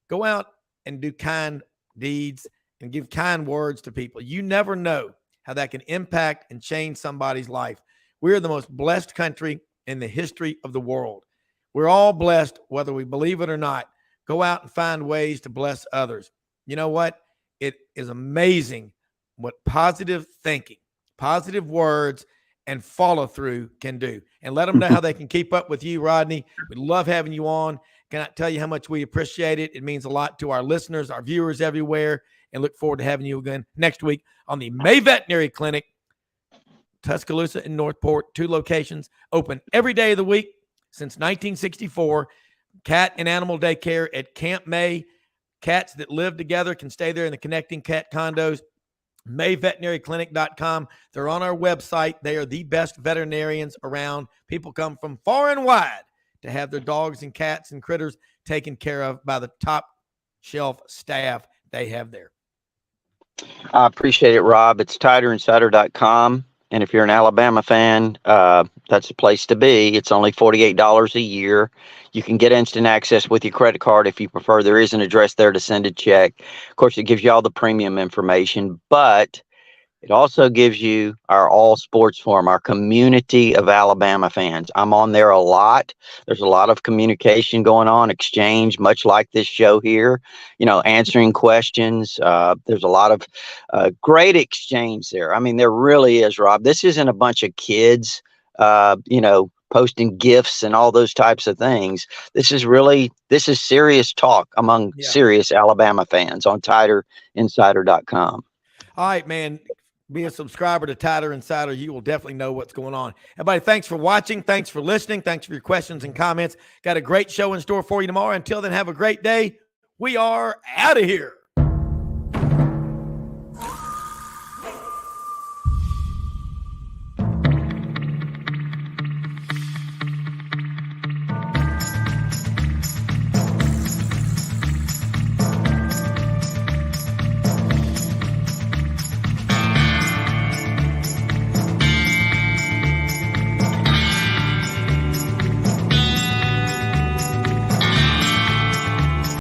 Go out and do kind deeds and give kind words to people. You never know how that can impact and change somebody's life. We are the most blessed country in the history of the world. We're all blessed, whether we believe it or not. Go out and find ways to bless others. You know what? It is amazing what positive thinking, positive words, and follow through can do. And let them know how they can keep up with you, Rodney. We love having you on. Cannot tell you how much we appreciate it. It means a lot to our listeners, our viewers everywhere, and look forward to having you again next week on the May Veterinary Clinic, Tuscaloosa and Northport, 2 locations, open every day of the week since 1964. Cat and animal daycare at Camp May. Cats that live together can stay there in the connecting cat condos. MayVeterinaryClinic.com. They're on our website. They are the best veterinarians around. People come from far and wide to have their dogs and cats and critters taken care of by the top shelf staff they have there. I appreciate it, Rob. It's TiderInsider.com. And if you're an Alabama fan, that's the place to be. It's only $48 a year. You can get instant access with your credit card if you prefer. There is an address there to send a check. Of course, it gives you all the premium information, but it also gives you our all sports forum, our community of Alabama fans. I'm on there a lot. There's a lot of communication going on, exchange, much like this show here, answering questions. There's a lot of great exchange there. I mean, there really is, Rob. This isn't a bunch of kids, posting gifts and all those types of things. This is serious talk among serious Alabama fans on TiderInsider.com. All right, man. Be a subscriber to Tider Insider. You will definitely know what's going on. Everybody, thanks for watching. Thanks for listening. Thanks for your questions and comments. Got a great show in store for you tomorrow. Until then, have a great day. We are out of here.